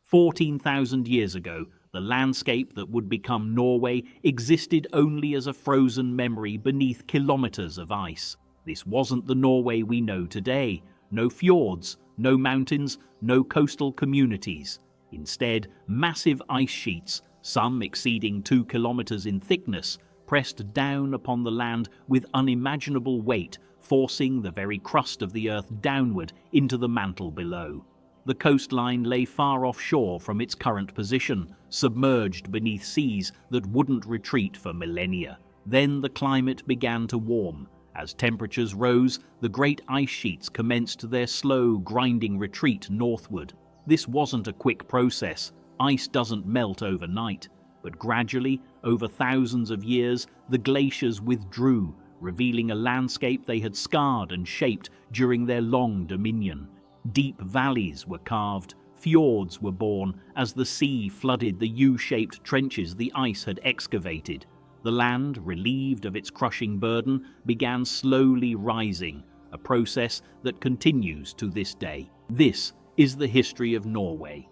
14,000 years ago, the landscape that would become Norway existed only as a frozen memory beneath kilometers of ice. This wasn't the Norway we know today. No fjords, no mountains, no coastal communities. Instead, massive ice sheets, some exceeding 2 kilometers in thickness, pressed down upon the land with unimaginable weight, forcing the very crust of the earth downward into the mantle below. The coastline lay far offshore from its current position, submerged beneath seas that wouldn't retreat for millennia. Then the climate began to warm. As temperatures rose, the great ice sheets commenced their slow, grinding retreat northward. This wasn't a quick process. Ice doesn't melt overnight. But gradually, over thousands of years, the glaciers withdrew, revealing a landscape they had scarred and shaped during their long dominion. Deep valleys were carved, fjords were born as the sea flooded the U-shaped trenches the ice had excavated. The land, relieved of its crushing burden, began slowly rising, a process that continues to this day. This is the history of Norway.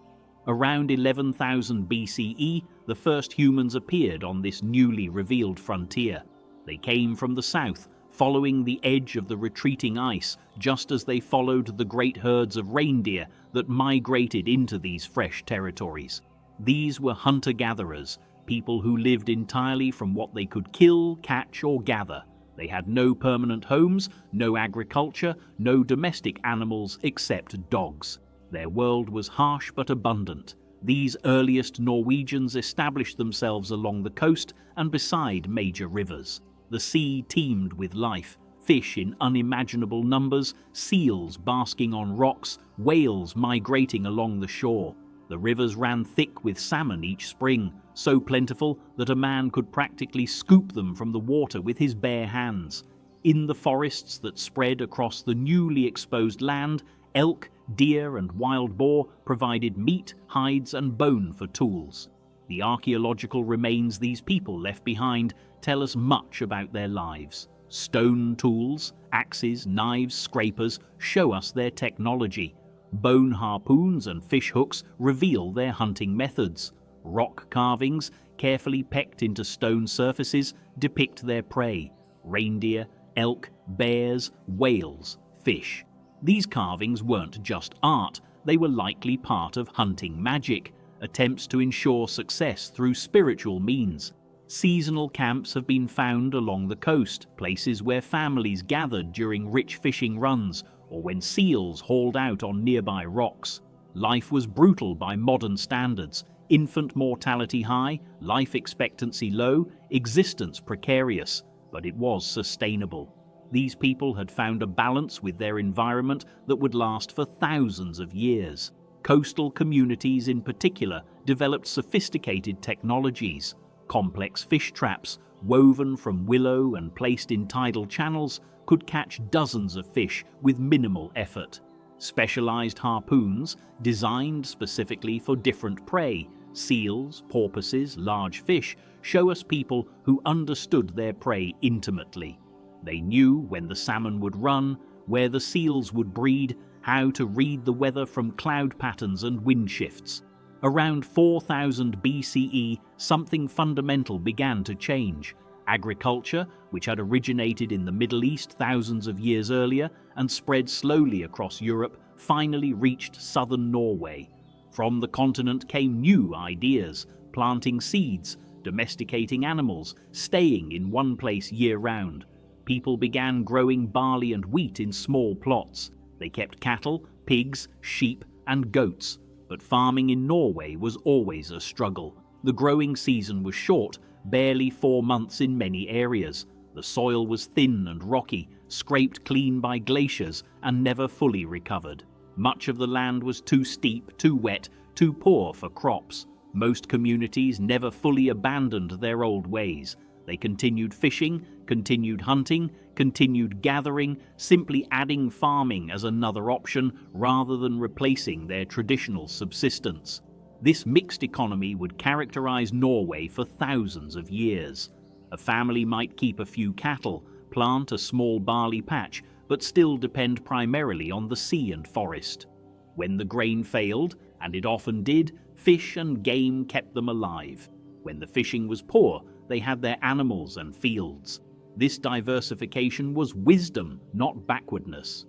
Around 11,000 BCE, the first humans appeared on this newly revealed frontier. They came from the south, following the edge of the retreating ice, just as they followed the great herds of reindeer that migrated into these fresh territories. These were hunter-gatherers, people who lived entirely from what they could kill, catch, or gather. They had no permanent homes, no agriculture, no domestic animals except dogs. Their world was harsh but abundant. These earliest Norwegians established themselves along the coast and beside major rivers. The sea teemed with life, fish in unimaginable numbers, seals basking on rocks, whales migrating along the shore. The rivers ran thick with salmon each spring, so plentiful that a man could practically scoop them from the water with his bare hands. In the forests that spread across the newly exposed land, elk, deer, and wild boar provided meat, hides, and bone for tools. The archaeological remains these people left behind tell us much about their lives. Stone tools, axes, knives, scrapers show us their technology. Bone harpoons and fish hooks reveal their hunting methods. Rock carvings, carefully pecked into stone surfaces, depict their prey: reindeer, elk, bears, whales, fish. These carvings weren't just art, they were likely part of hunting magic, attempts to ensure success through spiritual means. Seasonal camps have been found along the coast, places where families gathered during rich fishing runs or when seals hauled out on nearby rocks. Life was brutal by modern standards, infant mortality high, life expectancy low, existence precarious, but it was sustainable. These people had found a balance with their environment that would last for thousands of years. Coastal communities in particular developed sophisticated technologies. Complex fish traps, woven from willow and placed in tidal channels, could catch dozens of fish with minimal effort. Specialized harpoons, designed specifically for different prey, seals, porpoises, large fish, show us people who understood their prey intimately. They knew when the salmon would run, where the seals would breed, how to read the weather from cloud patterns and wind shifts. Around 4000 BCE, something fundamental began to change. Agriculture, which had originated in the Middle East thousands of years earlier and spread slowly across Europe, finally reached southern Norway. From the continent came new ideas: planting seeds, domesticating animals, staying in one place year-round. People began growing barley and wheat in small plots. They kept cattle, pigs, sheep, and goats. But farming in Norway was always a struggle. The growing season was short, barely 4 months in many areas. The soil was thin and rocky, scraped clean by glaciers, and never fully recovered. Much of the land was too steep, too wet, too poor for crops. Most communities never fully abandoned their old ways. They continued fishing, continued hunting, continued gathering, simply adding farming as another option rather than replacing their traditional subsistence. This mixed economy would characterize Norway for thousands of years. A family might keep a few cattle, plant a small barley patch, but still depend primarily on the sea and forest. When the grain failed, and it often did. Fish and game kept them alive. When the fishing was poor, they had their animals and fields. This diversification was wisdom, not backwardness.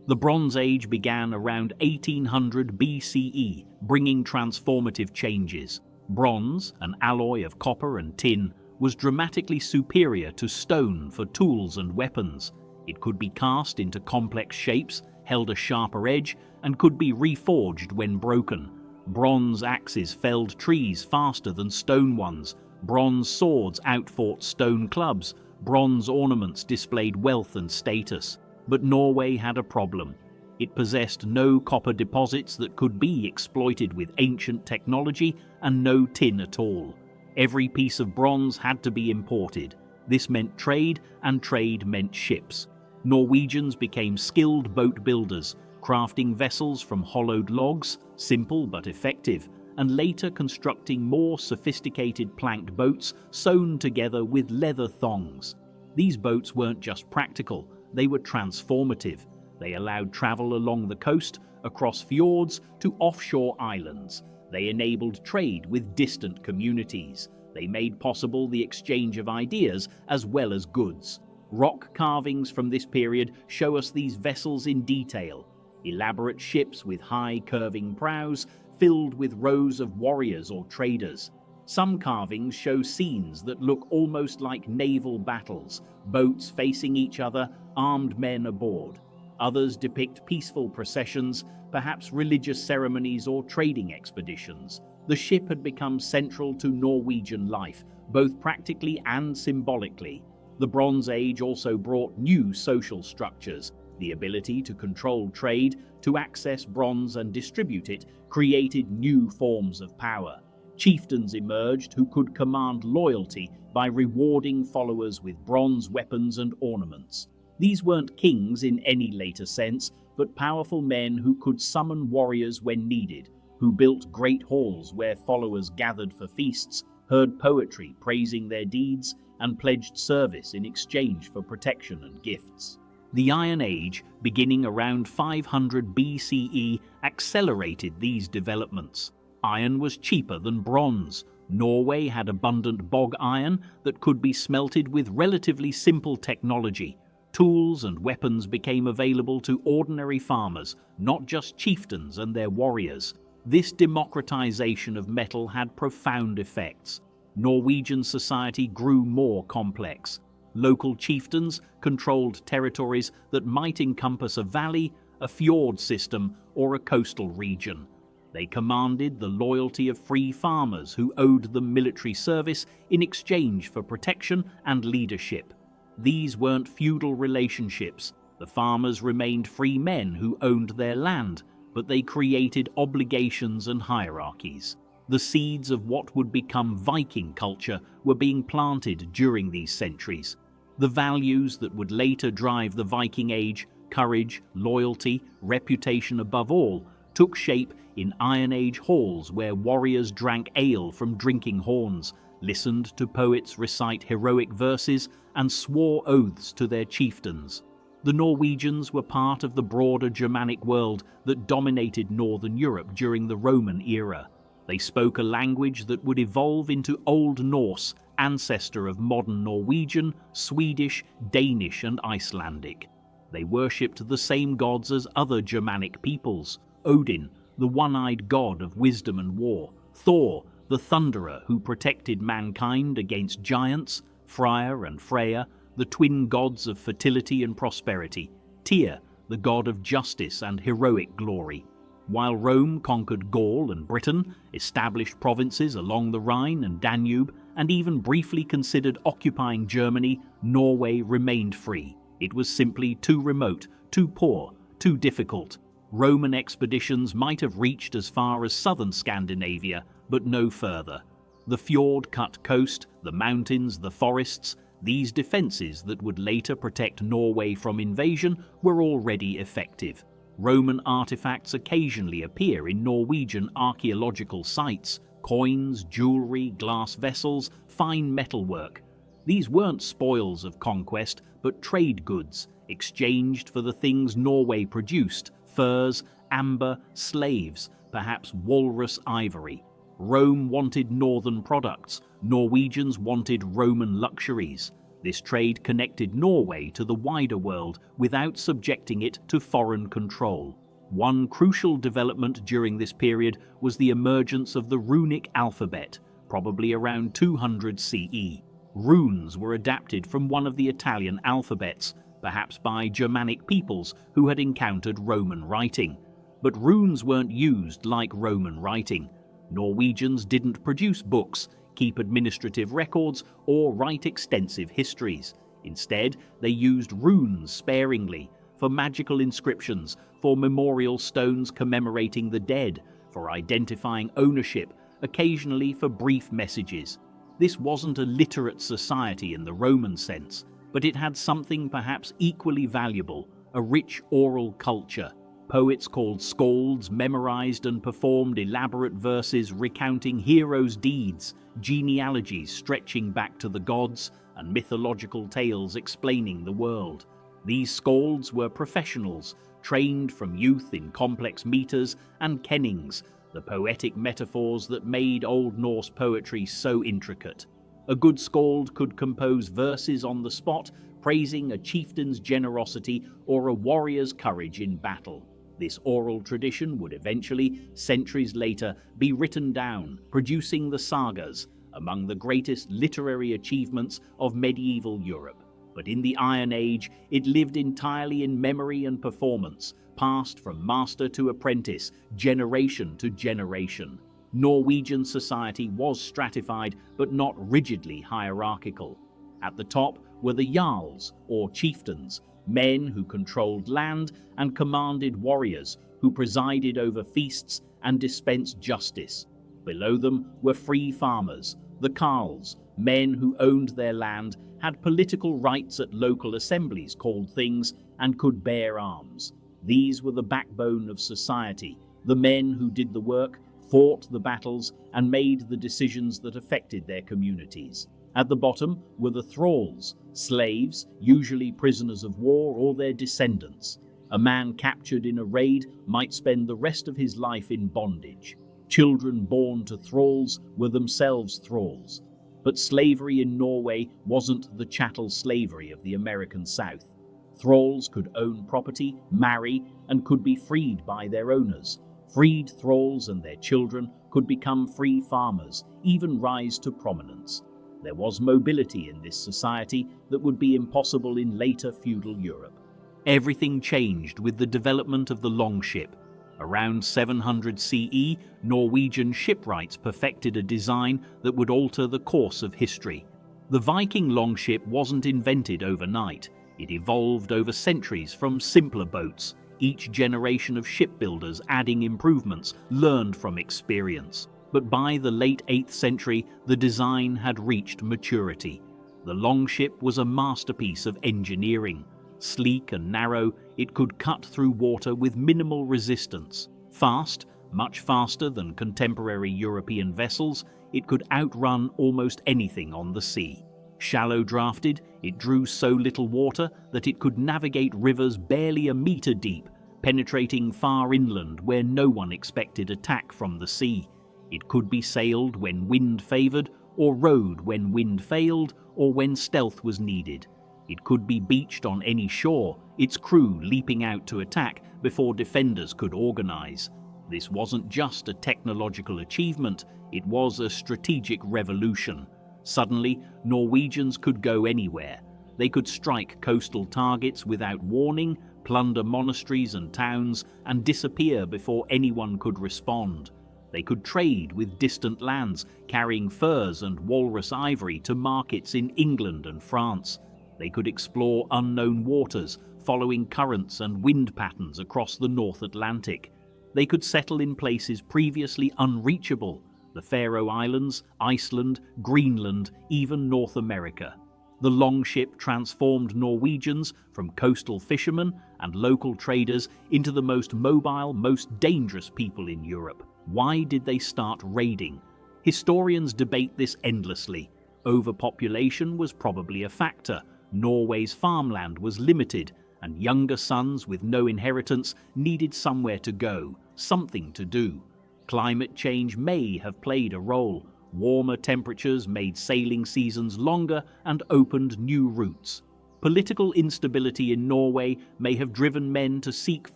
The Bronze Age began around 1800 BCE, bringing transformative changes. Bronze, an alloy of copper and tin, was dramatically superior to stone for tools and weapons. It could be cast into complex shapes, held a sharper edge, and could be reforged when broken. Bronze axes felled trees faster than stone ones. Bronze swords outfought stone clubs. Bronze ornaments displayed wealth and status. But Norway had a problem. It possessed no copper deposits that could be exploited with ancient technology and no tin at all. Every piece of bronze had to be imported. This meant trade, and trade meant ships. Norwegians became skilled boat builders, crafting vessels from hollowed logs, simple but effective, and later constructing more sophisticated planked boats sewn together with leather thongs. These boats weren't just practical, they were transformative. They allowed travel along the coast, across fjords to offshore islands. They enabled trade with distant communities. They made possible the exchange of ideas as well as goods. Rock carvings from this period show us these vessels in detail. Elaborate ships with high curving prows filled with rows of warriors or traders. Some carvings show scenes that look almost like naval battles, boats facing each other, armed men aboard. Others depict peaceful processions, perhaps religious ceremonies or trading expeditions. The ship had become central to Norwegian life, both practically and symbolically. The Bronze Age also brought new social structures. The ability to control trade, to access bronze and distribute it, created new forms of power. Chieftains emerged who could command loyalty by rewarding followers with bronze weapons and ornaments. These weren't kings in any later sense, but powerful men who could summon warriors when needed, who built great halls where followers gathered for feasts, heard poetry praising their deeds, and pledged service in exchange for protection and gifts. The Iron Age, beginning around 500 BCE, accelerated these developments. Iron was cheaper than bronze. Norway had abundant bog iron that could be smelted with relatively simple technology. Tools and weapons became available to ordinary farmers, not just chieftains and their warriors. This democratization of metal had profound effects. Norwegian society grew more complex. Local chieftains controlled territories that might encompass a valley, a fjord system, or a coastal region. They commanded the loyalty of free farmers who owed them military service in exchange for protection and leadership. These weren't feudal relationships. The farmers remained free men who owned their land, but they created obligations and hierarchies. The seeds of what would become Viking culture were being planted during these centuries. The values that would later drive the Viking Age, courage, loyalty, reputation above all, took shape in Iron Age halls where warriors drank ale from drinking horns, listened to poets recite heroic verses, and swore oaths to their chieftains. The Norwegians were part of the broader Germanic world that dominated Northern Europe during the Roman era. They spoke a language that would evolve into Old Norse, ancestor of modern Norwegian, Swedish, Danish, and Icelandic. They worshipped the same gods as other Germanic peoples: Odin, the one-eyed god of wisdom and war; Thor, the thunderer who protected mankind against giants; Freyr and Freya, the twin gods of fertility and prosperity; Tyr, the god of justice and heroic glory. While Rome conquered Gaul and Britain, established provinces along the Rhine and Danube, and even briefly considered occupying Germany, Norway remained free. It was simply too remote, too poor, too difficult. Roman expeditions might have reached as far as southern Scandinavia, but no further. The fjord-cut coast, the mountains, the forests, these defences that would later protect Norway from invasion were already effective. Roman artifacts occasionally appear in Norwegian archaeological sites: coins, jewellery, glass vessels, fine metalwork. These weren't spoils of conquest, but trade goods, exchanged for the things Norway produced: furs, amber, slaves, perhaps walrus ivory. Rome wanted northern products, Norwegians wanted Roman luxuries. This trade connected Norway to the wider world without subjecting it to foreign control. One crucial development during this period was the emergence of the runic alphabet, probably around 200 CE. Runes were adapted from one of the Italian alphabets, perhaps by Germanic peoples who had encountered Roman writing. But runes weren't used like Roman writing. Norwegians didn't produce books, keep administrative records, or write extensive histories. Instead, they used runes sparingly, for magical inscriptions, for memorial stones commemorating the dead, for identifying ownership, occasionally for brief messages. This wasn't a literate society in the Roman sense, but it had something perhaps equally valuable, a rich oral culture. Poets called skalds memorized and performed elaborate verses recounting heroes' deeds, genealogies stretching back to the gods, and mythological tales explaining the world. These skalds were professionals, trained from youth in complex meters and kennings, the poetic metaphors that made Old Norse poetry so intricate. A good skald could compose verses on the spot, praising a chieftain's generosity or a warrior's courage in battle. This oral tradition would eventually, centuries later, be written down, producing the sagas, among the greatest literary achievements of medieval Europe. But in the Iron Age, it lived entirely in memory and performance, passed from master to apprentice, generation to generation. Norwegian society was stratified, but not rigidly hierarchical. At the top were the jarls, or chieftains, men who controlled land and commanded warriors, who presided over feasts and dispensed justice. Below them were free farmers, the carls, men who owned their land, had political rights at local assemblies called things, and could bear arms. These were the backbone of society, the men who did the work, fought the battles, and made the decisions that affected their communities. At the bottom were the thralls, slaves, usually prisoners of war or their descendants. A man captured in a raid might spend the rest of his life in bondage. Children born to thralls were themselves thralls. But slavery in Norway wasn't the chattel slavery of the American South. Thralls could own property, marry, and could be freed by their owners. Freed thralls and their children could become free farmers, even rise to prominence. There was mobility in this society that would be impossible in later feudal Europe. Everything changed with the development of the longship. Around 700 CE, Norwegian shipwrights perfected a design that would alter the course of history. The Viking longship wasn't invented overnight. It evolved over centuries from simpler boats, each generation of shipbuilders adding improvements learned from experience. But by the late 8th century, the design had reached maturity. The longship was a masterpiece of engineering. Sleek and narrow, it could cut through water with minimal resistance. Fast, much faster than contemporary European vessels, it could outrun almost anything on the sea. Shallow drafted, it drew so little water that it could navigate rivers barely a meter deep, penetrating far inland where no one expected attack from the sea. It could be sailed when wind favored, or rowed when wind failed, or when stealth was needed. It could be beached on any shore, its crew leaping out to attack before defenders could organize. This wasn't just a technological achievement, it was a strategic revolution. Suddenly, Norwegians could go anywhere. They could strike coastal targets without warning, plunder monasteries and towns, and disappear before anyone could respond. They could trade with distant lands, carrying furs and walrus ivory to markets in England and France. They could explore unknown waters, following currents and wind patterns across the North Atlantic. They could settle in places previously unreachable, the Faroe Islands, Iceland, Greenland, even North America. The longship transformed Norwegians from coastal fishermen and local traders into the most mobile, most dangerous people in Europe. Why did they start raiding? Historians debate this endlessly. Overpopulation was probably a factor. Norway's farmland was limited, and younger sons with no inheritance needed somewhere to go, something to do. Climate change may have played a role. Warmer temperatures made sailing seasons longer and opened new routes. Political instability in Norway may have driven men to seek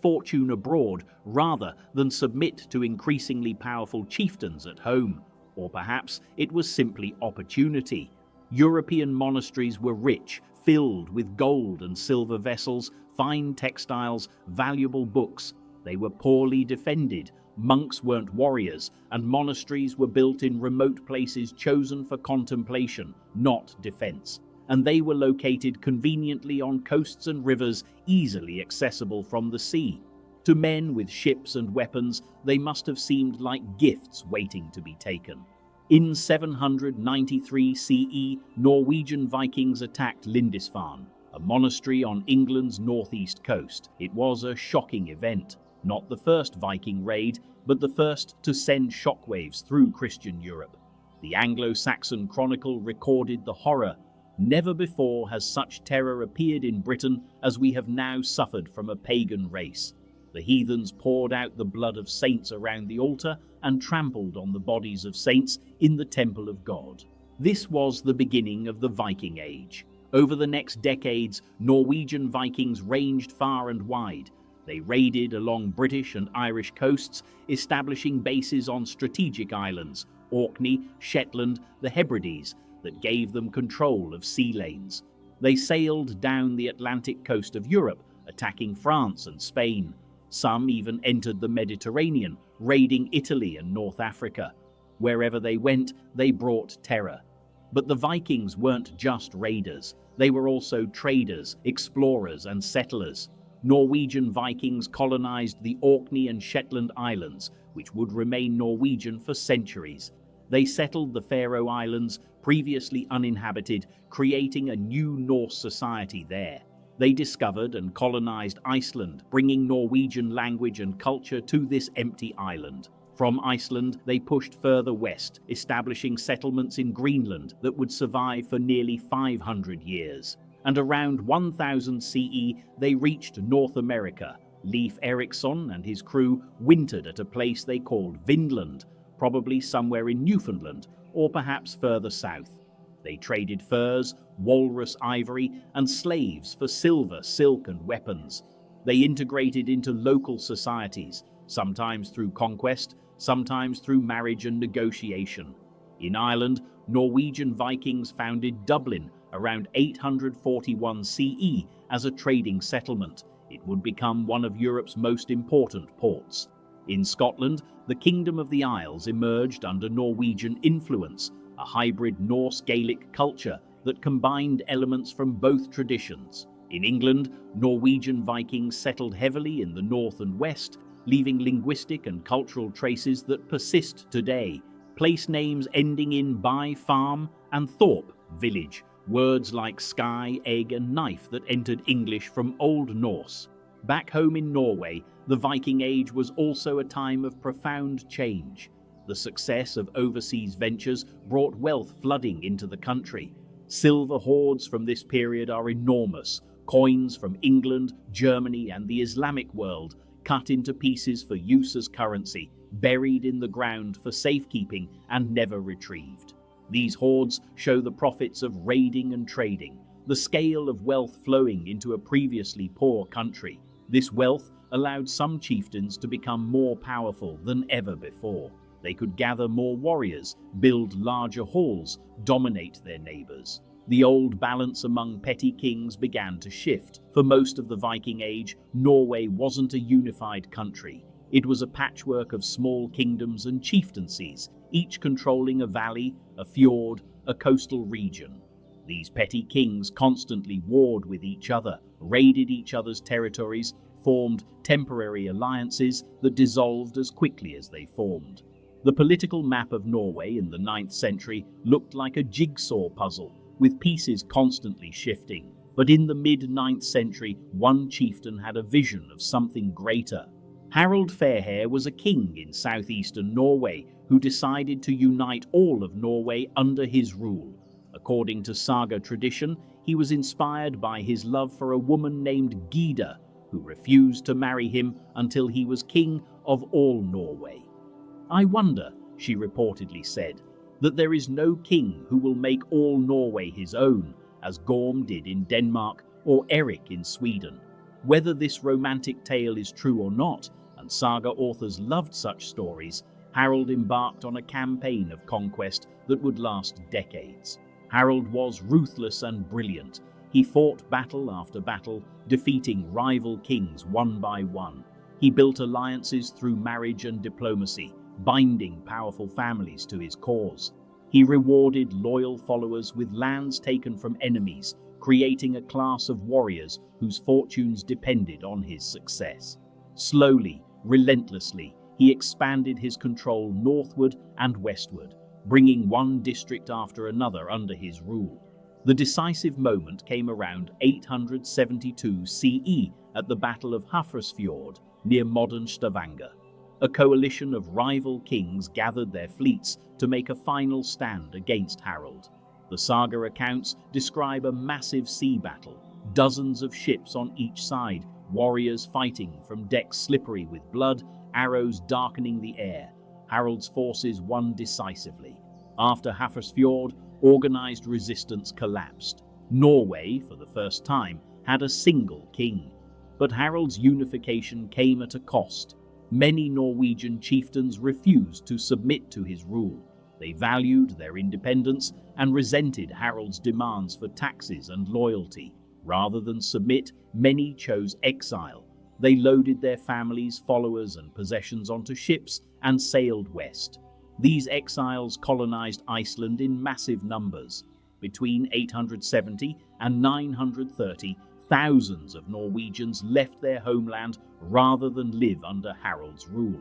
fortune abroad rather than submit to increasingly powerful chieftains at home. Or perhaps it was simply opportunity. European monasteries were rich, filled with gold and silver vessels, fine textiles, valuable books. They were poorly defended. Monks weren't warriors, and monasteries were built in remote places chosen for contemplation, not defense. And they were located conveniently on coasts and rivers easily accessible from the sea. To men with ships and weapons, they must have seemed like gifts waiting to be taken. In 793 CE, Norwegian Vikings attacked Lindisfarne, a monastery on England's northeast coast. It was a shocking event. Not the first Viking raid, but the first to send shockwaves through Christian Europe. The Anglo-Saxon Chronicle recorded the horror. Never before has such terror appeared in Britain as we have now suffered from a pagan race. The heathens poured out the blood of saints around the altar and trampled on the bodies of saints in the temple of God. This was the beginning of the Viking Age. Over the next decades, Norwegian Vikings ranged far and wide. They raided along British and Irish coasts, establishing bases on strategic islands, Orkney, Shetland, the Hebrides, that gave them control of sea lanes. They sailed down the Atlantic coast of Europe, attacking France and Spain. Some even entered the Mediterranean, raiding Italy and North Africa. Wherever they went, they brought terror. But the Vikings weren't just raiders. They were also traders, explorers, and settlers. Norwegian Vikings colonized the Orkney and Shetland Islands, which would remain Norwegian for centuries. They settled the Faroe Islands, previously uninhabited, creating a new Norse society there. They discovered and colonized Iceland, bringing Norwegian language and culture to this empty island. From Iceland, they pushed further west, establishing settlements in Greenland that would survive for nearly 500 years. And around 1000 CE, they reached North America. Leif Erikson and his crew wintered at a place they called Vinland, probably somewhere in Newfoundland, or perhaps further south. They traded furs, walrus ivory, and slaves for silver, silk, and weapons. They integrated into local societies, sometimes through conquest, sometimes through marriage and negotiation. In Ireland, Norwegian Vikings founded Dublin around 841 CE as a trading settlement. It would become one of Europe's most important ports. In Scotland, the Kingdom of the Isles emerged under Norwegian influence, a hybrid Norse-Gaelic culture that combined elements from both traditions. In England, Norwegian Vikings settled heavily in the north and west, leaving linguistic and cultural traces that persist today. Place names ending in by, farm, and thorp, village. Words like sky, egg, and knife that entered English from Old Norse. Back home in Norway, the Viking Age was also a time of profound change. The success of overseas ventures brought wealth flooding into the country. Silver hoards from this period are enormous. Coins from England, Germany, and the Islamic world, cut into pieces for use as currency, buried in the ground for safekeeping and never retrieved. These hoards show the profits of raiding and trading, the scale of wealth flowing into a previously poor country. This wealth allowed some chieftains to become more powerful than ever before. They could gather more warriors, build larger halls, dominate their neighbors. The old balance among petty kings began to shift. For most of the Viking Age, Norway wasn't a unified country. It was a patchwork of small kingdoms and chieftaincies, each controlling a valley, a fjord, a coastal region. These petty kings constantly warred with each other, raided each other's territories, formed temporary alliances that dissolved as quickly as they formed. The political map of Norway in the 9th century looked like a jigsaw puzzle, with pieces constantly shifting. But in the mid-9th century, one chieftain had a vision of something greater. Harald Fairhair was a king in southeastern Norway who decided to unite all of Norway under his rule. According to saga tradition, he was inspired by his love for a woman named Gyda, who refused to marry him until he was king of all Norway. "I wonder," she reportedly said, "that there is no king who will make all Norway his own, as Gorm did in Denmark or Erik in Sweden." Whether this romantic tale is true or not, and saga authors loved such stories, Harold embarked on a campaign of conquest that would last decades. Harold was ruthless and brilliant. He fought battle after battle, defeating rival kings one by one. He built alliances through marriage and diplomacy, binding powerful families to his cause. He rewarded loyal followers with lands taken from enemies, creating a class of warriors whose fortunes depended on his success. Slowly, relentlessly, he expanded his control northward and westward, bringing one district after another under his rule. The decisive moment came around 872 CE at the Battle of Hafrsfjord near modern Stavanger. A coalition of rival kings gathered their fleets to make a final stand against Harold. The saga accounts describe a massive sea battle, dozens of ships on each side, warriors fighting from decks slippery with blood, arrows darkening the air. Harold's forces won decisively. After Hafrsfjord, organized resistance collapsed. Norway, for the first time, had a single king. But Harold's unification came at a cost. Many Norwegian chieftains refused to submit to his rule. They valued their independence and resented Harold's demands for taxes and loyalty. Rather than submit, many chose exile. They loaded their families, followers, and possessions onto ships and sailed west. These exiles colonized Iceland in massive numbers. Between 870 and 930, thousands of Norwegians left their homeland rather than live under Harold's rule.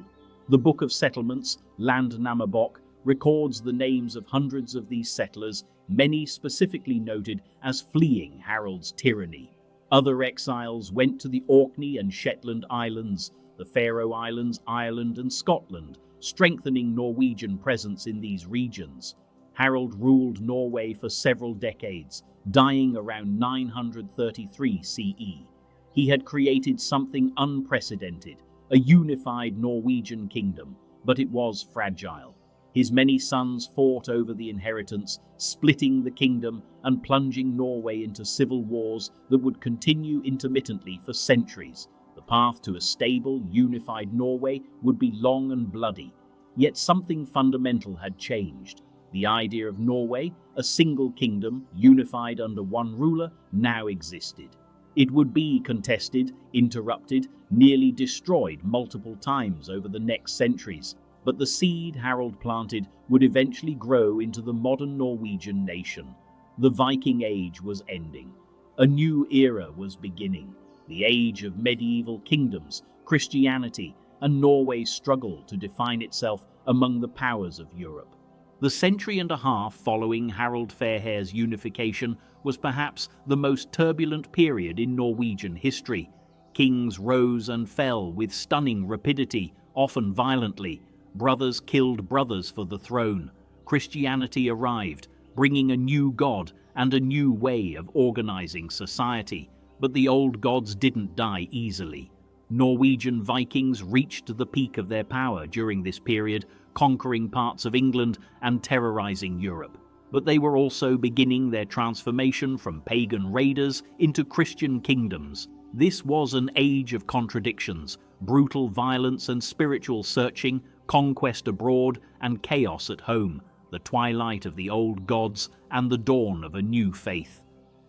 The Book of Settlements, Landnamabok, records the names of hundreds of these settlers, many specifically noted as fleeing Harold's tyranny. Other exiles went to the Orkney and Shetland Islands, the Faroe Islands, Ireland, and Scotland, strengthening Norwegian presence in these regions. Harold ruled Norway for several decades, dying around 933 CE. He had created something unprecedented, a unified Norwegian kingdom, but it was fragile. His many sons fought over the inheritance, splitting the kingdom and plunging Norway into civil wars that would continue intermittently for centuries. The path to a stable, unified Norway would be long and bloody. Yet something fundamental had changed. The idea of Norway, a single kingdom, unified under one ruler, now existed. It would be contested, interrupted, nearly destroyed multiple times over the next centuries. But the seed Harold planted would eventually grow into the modern Norwegian nation. The Viking Age was ending. A new era was beginning. The age of medieval kingdoms, Christianity, and Norway's struggle to define itself among the powers of Europe. The century and a half following Harald Fairhair's unification was perhaps the most turbulent period in Norwegian history. Kings rose and fell with stunning rapidity, often violently. Brothers killed brothers for the throne. Christianity arrived, bringing a new god and a new way of organizing society. But the old gods didn't die easily. Norwegian Vikings reached the peak of their power during this period, conquering parts of England and terrorizing Europe. But they were also beginning their transformation from pagan raiders into Christian kingdoms. This was an age of contradictions, brutal violence and spiritual searching, conquest abroad and chaos at home, the twilight of the old gods and the dawn of a new faith.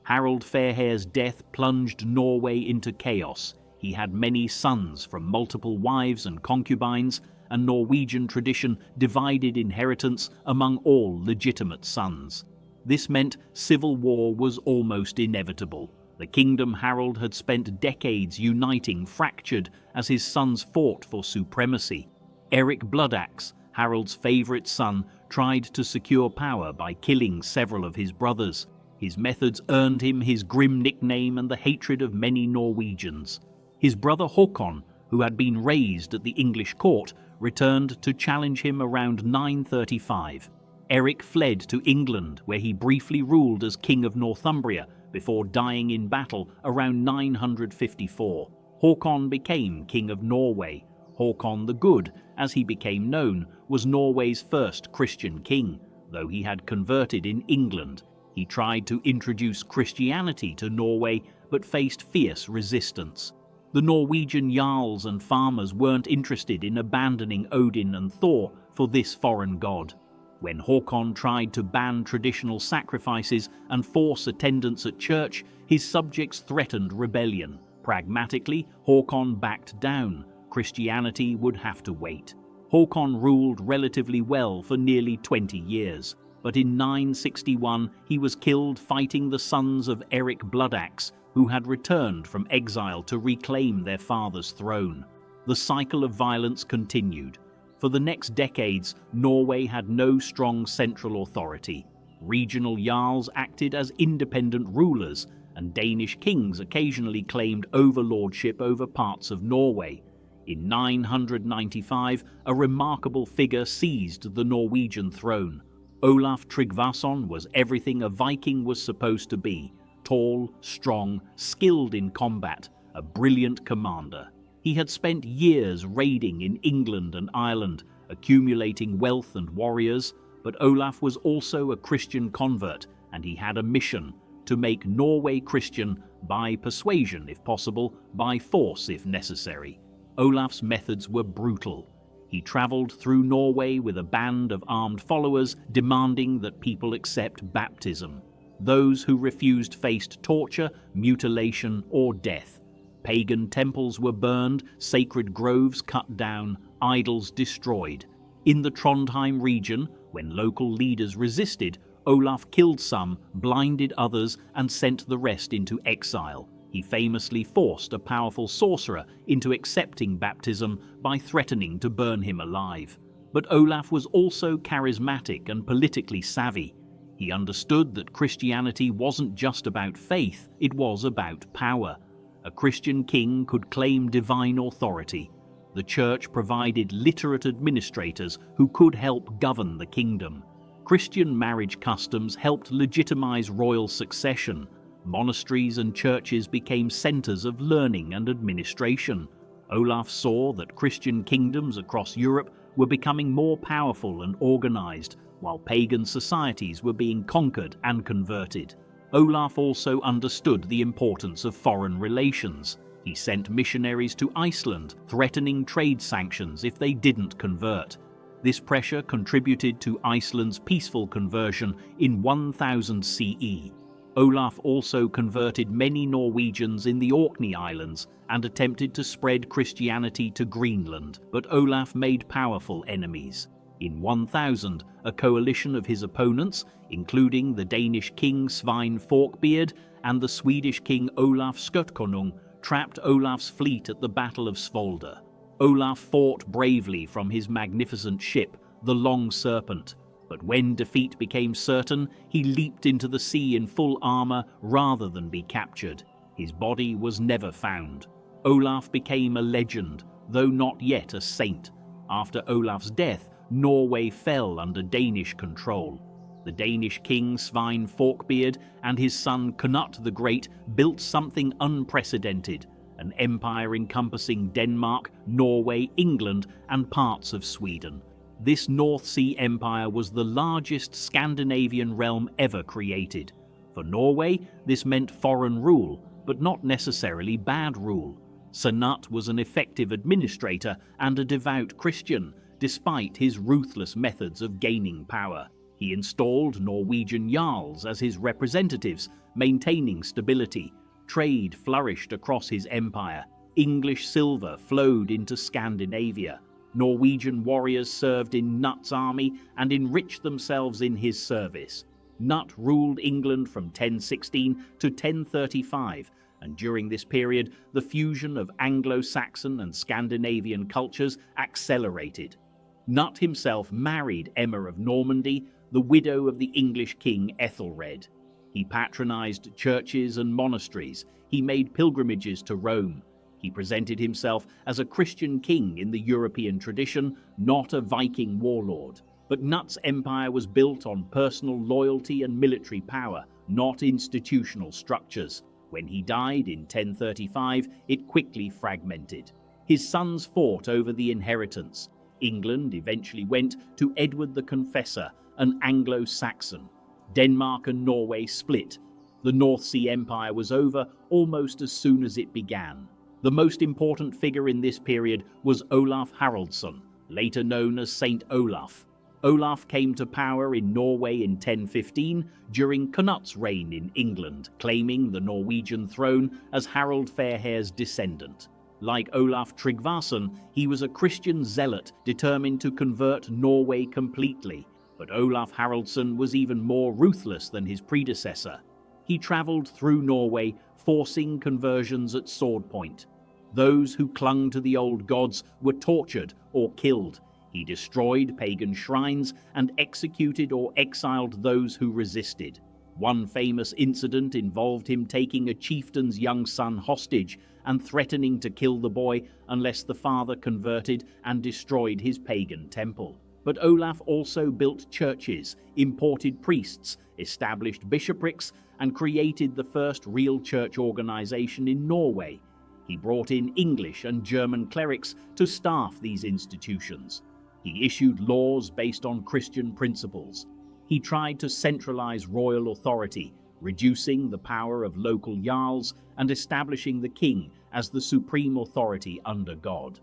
Harald Fairhair's death plunged Norway into chaos. He had many sons from multiple wives and concubines, and Norwegian tradition divided inheritance among all legitimate sons. This meant civil war was almost inevitable. The kingdom Harold had spent decades uniting fractured as his sons fought for supremacy. Erik Bloodaxe, Harold's favourite son, tried to secure power by killing several of his brothers. His methods earned him his grim nickname and the hatred of many Norwegians. His brother Håkon, who had been raised at the English court, returned to challenge him around 935. Erik fled to England, where he briefly ruled as King of Northumbria before dying in battle around 954. Håkon became King of Norway. Håkon the Good, as he became known, was Norway's first Christian king, though he had converted in England. He tried to introduce Christianity to Norway, but faced fierce resistance. The Norwegian jarls and farmers weren't interested in abandoning Odin and Thor for this foreign god. When Håkon tried to ban traditional sacrifices and force attendance at church, his subjects threatened rebellion. Pragmatically, Håkon backed down. Christianity would have to wait. Håkon ruled relatively well for nearly 20 years, but in 961 he was killed fighting the sons of Eric Bloodaxe, who had returned from exile to reclaim their father's throne. The cycle of violence continued. For the next decades, Norway had no strong central authority. Regional jarls acted as independent rulers, and Danish kings occasionally claimed overlordship over parts of Norway. In 995, a remarkable figure seized the Norwegian throne. Olaf Tryggvason was everything a Viking was supposed to be: tall, strong, skilled in combat, a brilliant commander. He had spent years raiding in England and Ireland, accumulating wealth and warriors, but Olaf was also a Christian convert, and he had a mission: to make Norway Christian by persuasion if possible, by force if necessary. Olaf's methods were brutal. He travelled through Norway with a band of armed followers, demanding that people accept baptism. Those who refused faced torture, mutilation, or death. Pagan temples were burned, sacred groves cut down, idols destroyed. In the Trondheim region, when local leaders resisted, Olaf killed some, blinded others, and sent the rest into exile. He famously forced a powerful sorcerer into accepting baptism by threatening to burn him alive. But Olaf was also charismatic and politically savvy. He understood that Christianity wasn't just about faith, it was about power. A Christian king could claim divine authority. The church provided literate administrators who could help govern the kingdom. Christian marriage customs helped legitimize royal succession. Monasteries and churches became centers of learning and administration. Olaf saw that Christian kingdoms across Europe were becoming more powerful and organized, while pagan societies were being conquered and converted. Olaf also understood the importance of foreign relations. He sent missionaries to Iceland, threatening trade sanctions if they didn't convert. This pressure contributed to Iceland's peaceful conversion in 1000 CE. Olaf also converted many Norwegians in the Orkney Islands and attempted to spread Christianity to Greenland, but Olaf made powerful enemies. In 1000, a coalition of his opponents, including the Danish king Svein Forkbeard and the Swedish king Olaf Skotkonung, trapped Olaf's fleet at the Battle of Svolder. Olaf fought bravely from his magnificent ship, the Long Serpent, but when defeat became certain, he leaped into the sea in full armor rather than be captured. His body was never found. Olaf became a legend, though not yet a saint. After Olaf's death, Norway fell under Danish control. The Danish king Svein Forkbeard and his son Knut the Great built something unprecedented, an empire encompassing Denmark, Norway, England, and parts of Sweden. This North Sea empire was the largest Scandinavian realm ever created. For Norway, this meant foreign rule, but not necessarily bad rule. Knut was an effective administrator and a devout Christian, despite his ruthless methods of gaining power. He installed Norwegian jarls as his representatives, maintaining stability. Trade flourished across his empire. English silver flowed into Scandinavia. Norwegian warriors served in Knut's army and enriched themselves in his service. Knut ruled England from 1016 to 1035, and during this period, the fusion of Anglo-Saxon and Scandinavian cultures accelerated. Knut himself married Emma of Normandy, the widow of the English king Ethelred. He patronized churches and monasteries. He made pilgrimages to Rome. He presented himself as a Christian king in the European tradition, not a Viking warlord. But Knut's empire was built on personal loyalty and military power, not institutional structures. When he died in 1035, it quickly fragmented. His sons fought over the inheritance. England eventually went to Edward the Confessor, an Anglo-Saxon. Denmark and Norway split. The North Sea Empire was over almost as soon as it began. The most important figure in this period was Olaf Haraldsson, later known as Saint Olaf. Olaf came to power in Norway in 1015 during Cnut's reign in England, claiming the Norwegian throne as Harald Fairhair's descendant. Like Olaf Tryggvason, he was a Christian zealot determined to convert Norway completely. But Olaf Haraldsson was even more ruthless than his predecessor. He travelled through Norway, forcing conversions at sword point. Those who clung to the old gods were tortured or killed. He destroyed pagan shrines and executed or exiled those who resisted. One famous incident involved him taking a chieftain's young son hostage and threatening to kill the boy unless the father converted and destroyed his pagan temple. But Olaf also built churches, imported priests, established bishoprics, and created the first real church organization in Norway. He brought in English and German clerics to staff these institutions. He issued laws based on Christian principles. He tried to centralize royal authority, reducing the power of local jarls and establishing the king as the supreme authority under God.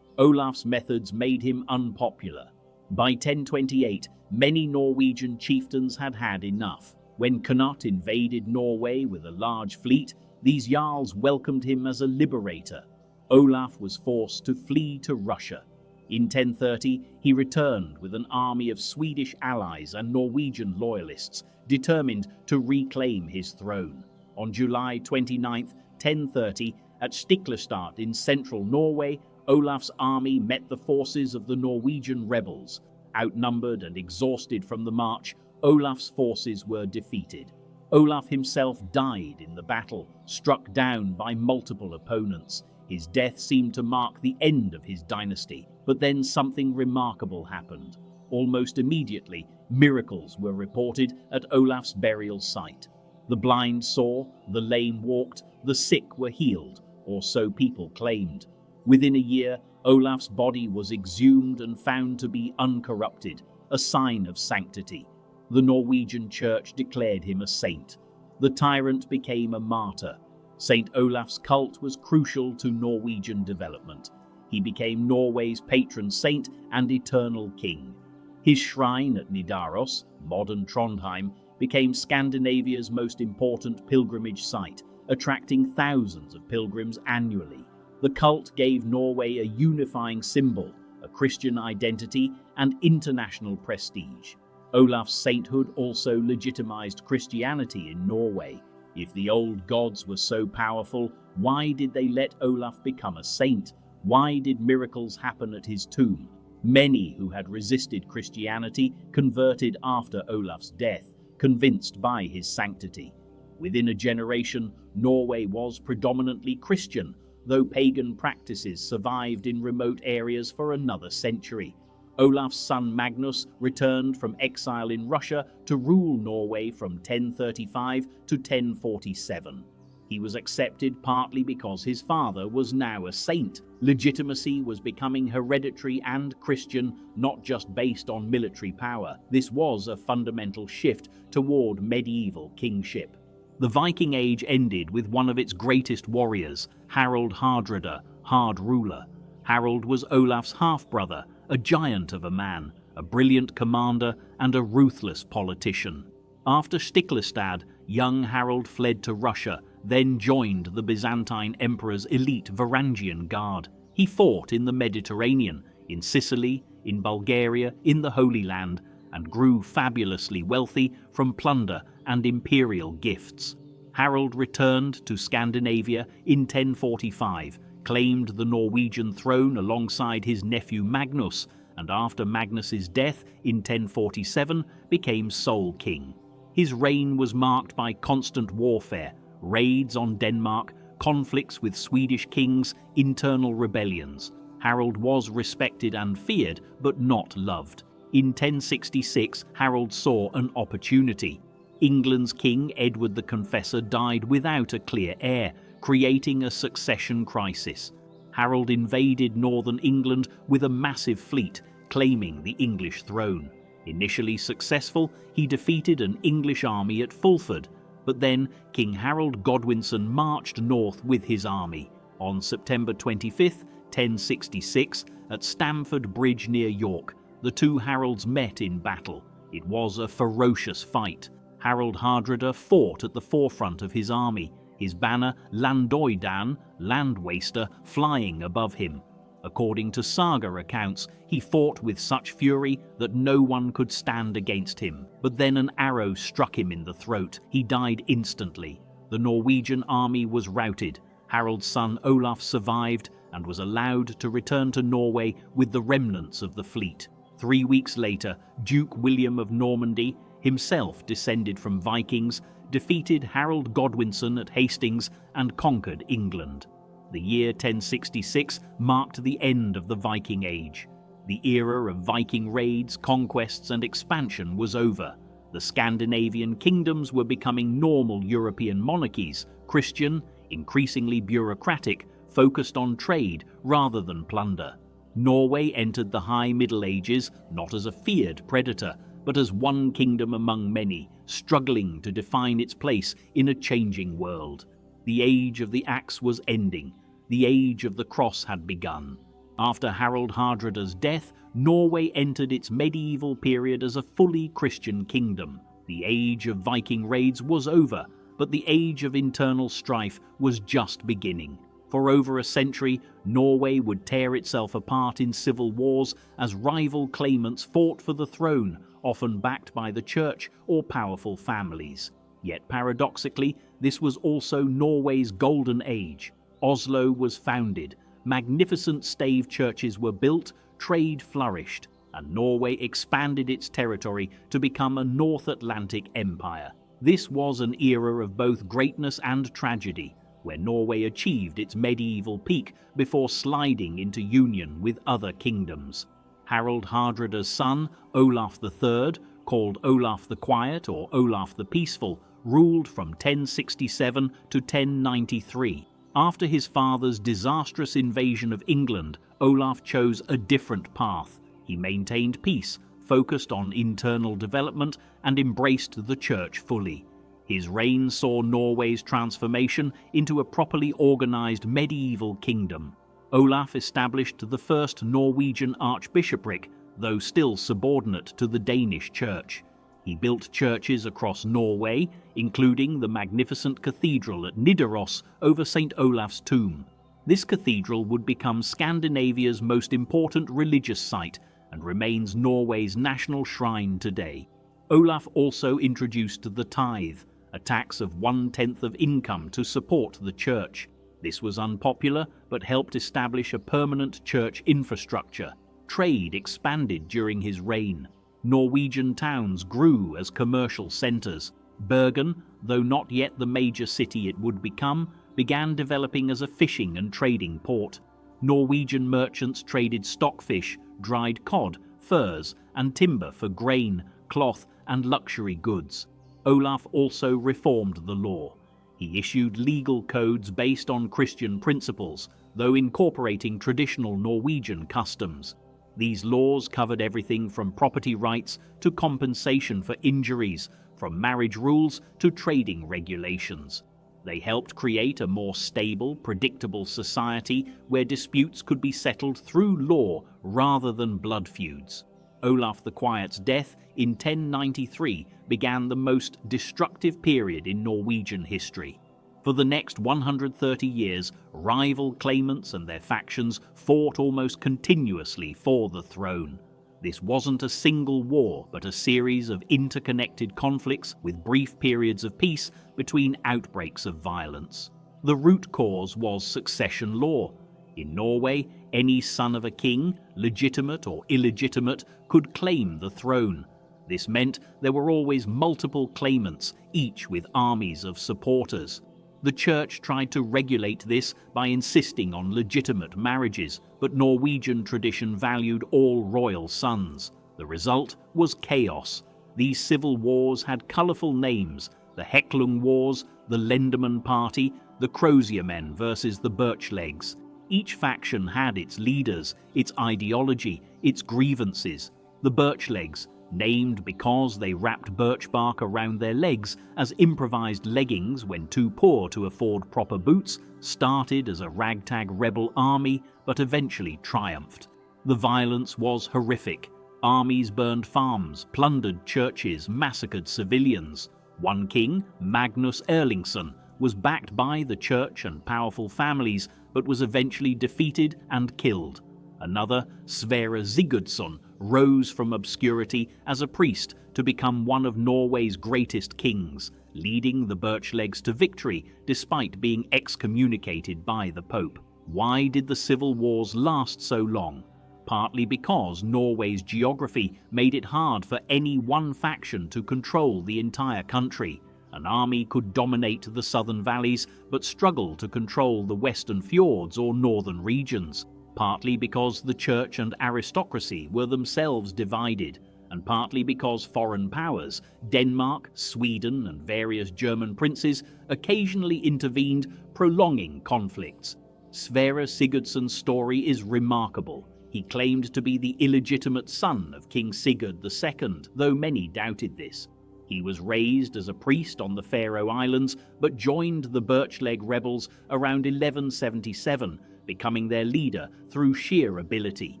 Olaf's methods made him unpopular. By 1028, many Norwegian chieftains had had enough. When Cnut invaded Norway with a large fleet, these jarls welcomed him as a liberator. Olaf was forced to flee to Russia. In 1030, he returned with an army of Swedish allies and Norwegian loyalists, determined to reclaim his throne. On July 29, 1030, at Stiklestad in central Norway, Olaf's army met the forces of the Norwegian rebels. Outnumbered and exhausted from the march, Olaf's forces were defeated. Olaf himself died in the battle, struck down by multiple opponents. His death seemed to mark the end of his dynasty, but then something remarkable happened. Almost immediately, miracles were reported at Olaf's burial site. The blind saw, the lame walked, the sick were healed, or so people claimed. Within a year, Olaf's body was exhumed and found to be uncorrupted, a sign of sanctity. The Norwegian church declared him a saint. The tyrant became a martyr. Saint Olaf's cult was crucial to Norwegian development. He became Norway's patron saint and eternal king. His shrine at Nidaros, modern Trondheim, became Scandinavia's most important pilgrimage site, attracting thousands of pilgrims annually. The cult gave Norway a unifying symbol, a Christian identity, and international prestige. Olaf's sainthood also legitimized Christianity in Norway. If the old gods were so powerful, why did they let Olaf become a saint? Why did miracles happen at his tomb? Many who had resisted Christianity converted after Olaf's death, convinced by his sanctity. Within a generation, Norway was predominantly Christian, though pagan practices survived in remote areas for another century. Olaf's son Magnus returned from exile in Russia to rule Norway from 1035 to 1047. He was accepted partly because his father was now a saint. Legitimacy was becoming hereditary and Christian, not just based on military power. This was a fundamental shift toward medieval kingship. The Viking Age ended with one of its greatest warriors, Harald Hardrada, Hard Ruler. Harald was Olaf's half-brother, a giant of a man, a brilliant commander, and a ruthless politician. After Stiklestad, young Harald fled to Russia, then joined the Byzantine Emperor's elite Varangian Guard. He fought in the Mediterranean, in Sicily, in Bulgaria, in the Holy Land, and grew fabulously wealthy from plunder and imperial gifts. Harald returned to Scandinavia in 1045, claimed the Norwegian throne alongside his nephew Magnus, and after Magnus's death in 1047 became sole king. His reign was marked by constant warfare, raids on Denmark, conflicts with Swedish kings, internal rebellions. Harald was respected and feared, but not loved. In 1066, Harald saw an opportunity. England's king, Edward the Confessor, died without a clear heir, creating a succession crisis. Harold invaded northern England with a massive fleet, claiming the English throne. Initially successful, he defeated an English army at Fulford, but then King Harold Godwinson marched north with his army. On September 25, 1066, at Stamford Bridge near York, the two Harolds met in battle. It was a ferocious fight. Harold Hardrada fought at the forefront of his army, his banner Landoidan, Land Waster, flying above him. According to saga accounts, he fought with such fury that no one could stand against him. But then an arrow struck him in the throat. He died instantly. The Norwegian army was routed. Harold's son Olaf survived and was allowed to return to Norway with the remnants of the fleet. 3 weeks later, Duke William of Normandy, himself descended from Vikings, defeated Harold Godwinson at Hastings and conquered England. The year 1066 marked the end of the Viking Age. The era of Viking raids, conquests, and expansion was over. The Scandinavian kingdoms were becoming normal European monarchies, Christian, increasingly bureaucratic, focused on trade rather than plunder. Norway entered the High Middle Ages not as a feared predator, but as one kingdom among many, struggling to define its place in a changing world. The age of the axe was ending. The age of the cross had begun. After Harold Hardrada's death, Norway entered its medieval period as a fully Christian kingdom. The age of Viking raids was over, but the age of internal strife was just beginning. For over a century, Norway would tear itself apart in civil wars as rival claimants fought for the throne, often backed by the church or powerful families. Yet paradoxically, this was also Norway's golden age. Oslo was founded, magnificent stave churches were built, trade flourished, and Norway expanded its territory to become a North Atlantic empire. This was an era of both greatness and tragedy, where Norway achieved its medieval peak before sliding into union with other kingdoms. Harold Hardrada's son, Olaf III, called Olaf the Quiet or Olaf the Peaceful, ruled from 1067 to 1093. After his father's disastrous invasion of England, Olaf chose a different path. He maintained peace, focused on internal development, and embraced the church fully. His reign saw Norway's transformation into a properly organized medieval kingdom. Olaf established the first Norwegian archbishopric, though still subordinate to the Danish church. He built churches across Norway, including the magnificent cathedral at Nidaros over St. Olaf's tomb. This cathedral would become Scandinavia's most important religious site and remains Norway's national shrine today. Olaf also introduced the tithe, a tax of 1/10 of income to support the church. This was unpopular, but helped establish a permanent church infrastructure. Trade expanded during his reign. Norwegian towns grew as commercial centres. Bergen, though not yet the major city it would become, began developing as a fishing and trading port. Norwegian merchants traded stockfish, dried cod, furs, and timber for grain, cloth, and luxury goods. Olaf also reformed the law. He issued legal codes based on Christian principles, though incorporating traditional Norwegian customs. These laws covered everything from property rights to compensation for injuries, from marriage rules to trading regulations. They helped create a more stable, predictable society where disputes could be settled through law rather than blood feuds. Olaf the Quiet's death in 1093 began the most destructive period in Norwegian history. For the next 130 years, rival claimants and their factions fought almost continuously for the throne. This wasn't a single war, but a series of interconnected conflicts with brief periods of peace between outbreaks of violence. The root cause was succession law. In Norway, any son of a king, legitimate or illegitimate, could claim the throne. This meant there were always multiple claimants, each with armies of supporters. The church tried to regulate this by insisting on legitimate marriages, but Norwegian tradition valued all royal sons. The result was chaos. These civil wars had colourful names: the Hecklung Wars, the Lenderman Party, the Croziermen versus the Birchlegs. Each faction had its leaders, its ideology, its grievances. The birchlegs, named because they wrapped birch bark around their legs as improvised leggings when too poor to afford proper boots, started as a ragtag rebel army but eventually triumphed. The violence was horrific. Armies burned farms, plundered churches, massacred civilians. One king, Magnus Erlingsson, was backed by the church and powerful families but was eventually defeated and killed. Another, Sverre Sigurdsson, rose from obscurity as a priest to become one of Norway's greatest kings, leading the Birchlegs to victory despite being excommunicated by the Pope. Why did the civil wars last so long? Partly because Norway's geography made it hard for any one faction to control the entire country. An army could dominate the southern valleys but struggle to control the western fjords or northern regions. Partly because the church and aristocracy were themselves divided, and partly because foreign powers, Denmark, Sweden, and various German princes, occasionally intervened, prolonging conflicts. Sverre Sigurdsson's story is remarkable. He claimed to be the illegitimate son of King Sigurd II, though many doubted this. He was raised as a priest on the Faroe Islands, but joined the Birchleg rebels around 1177, becoming their leader through sheer ability.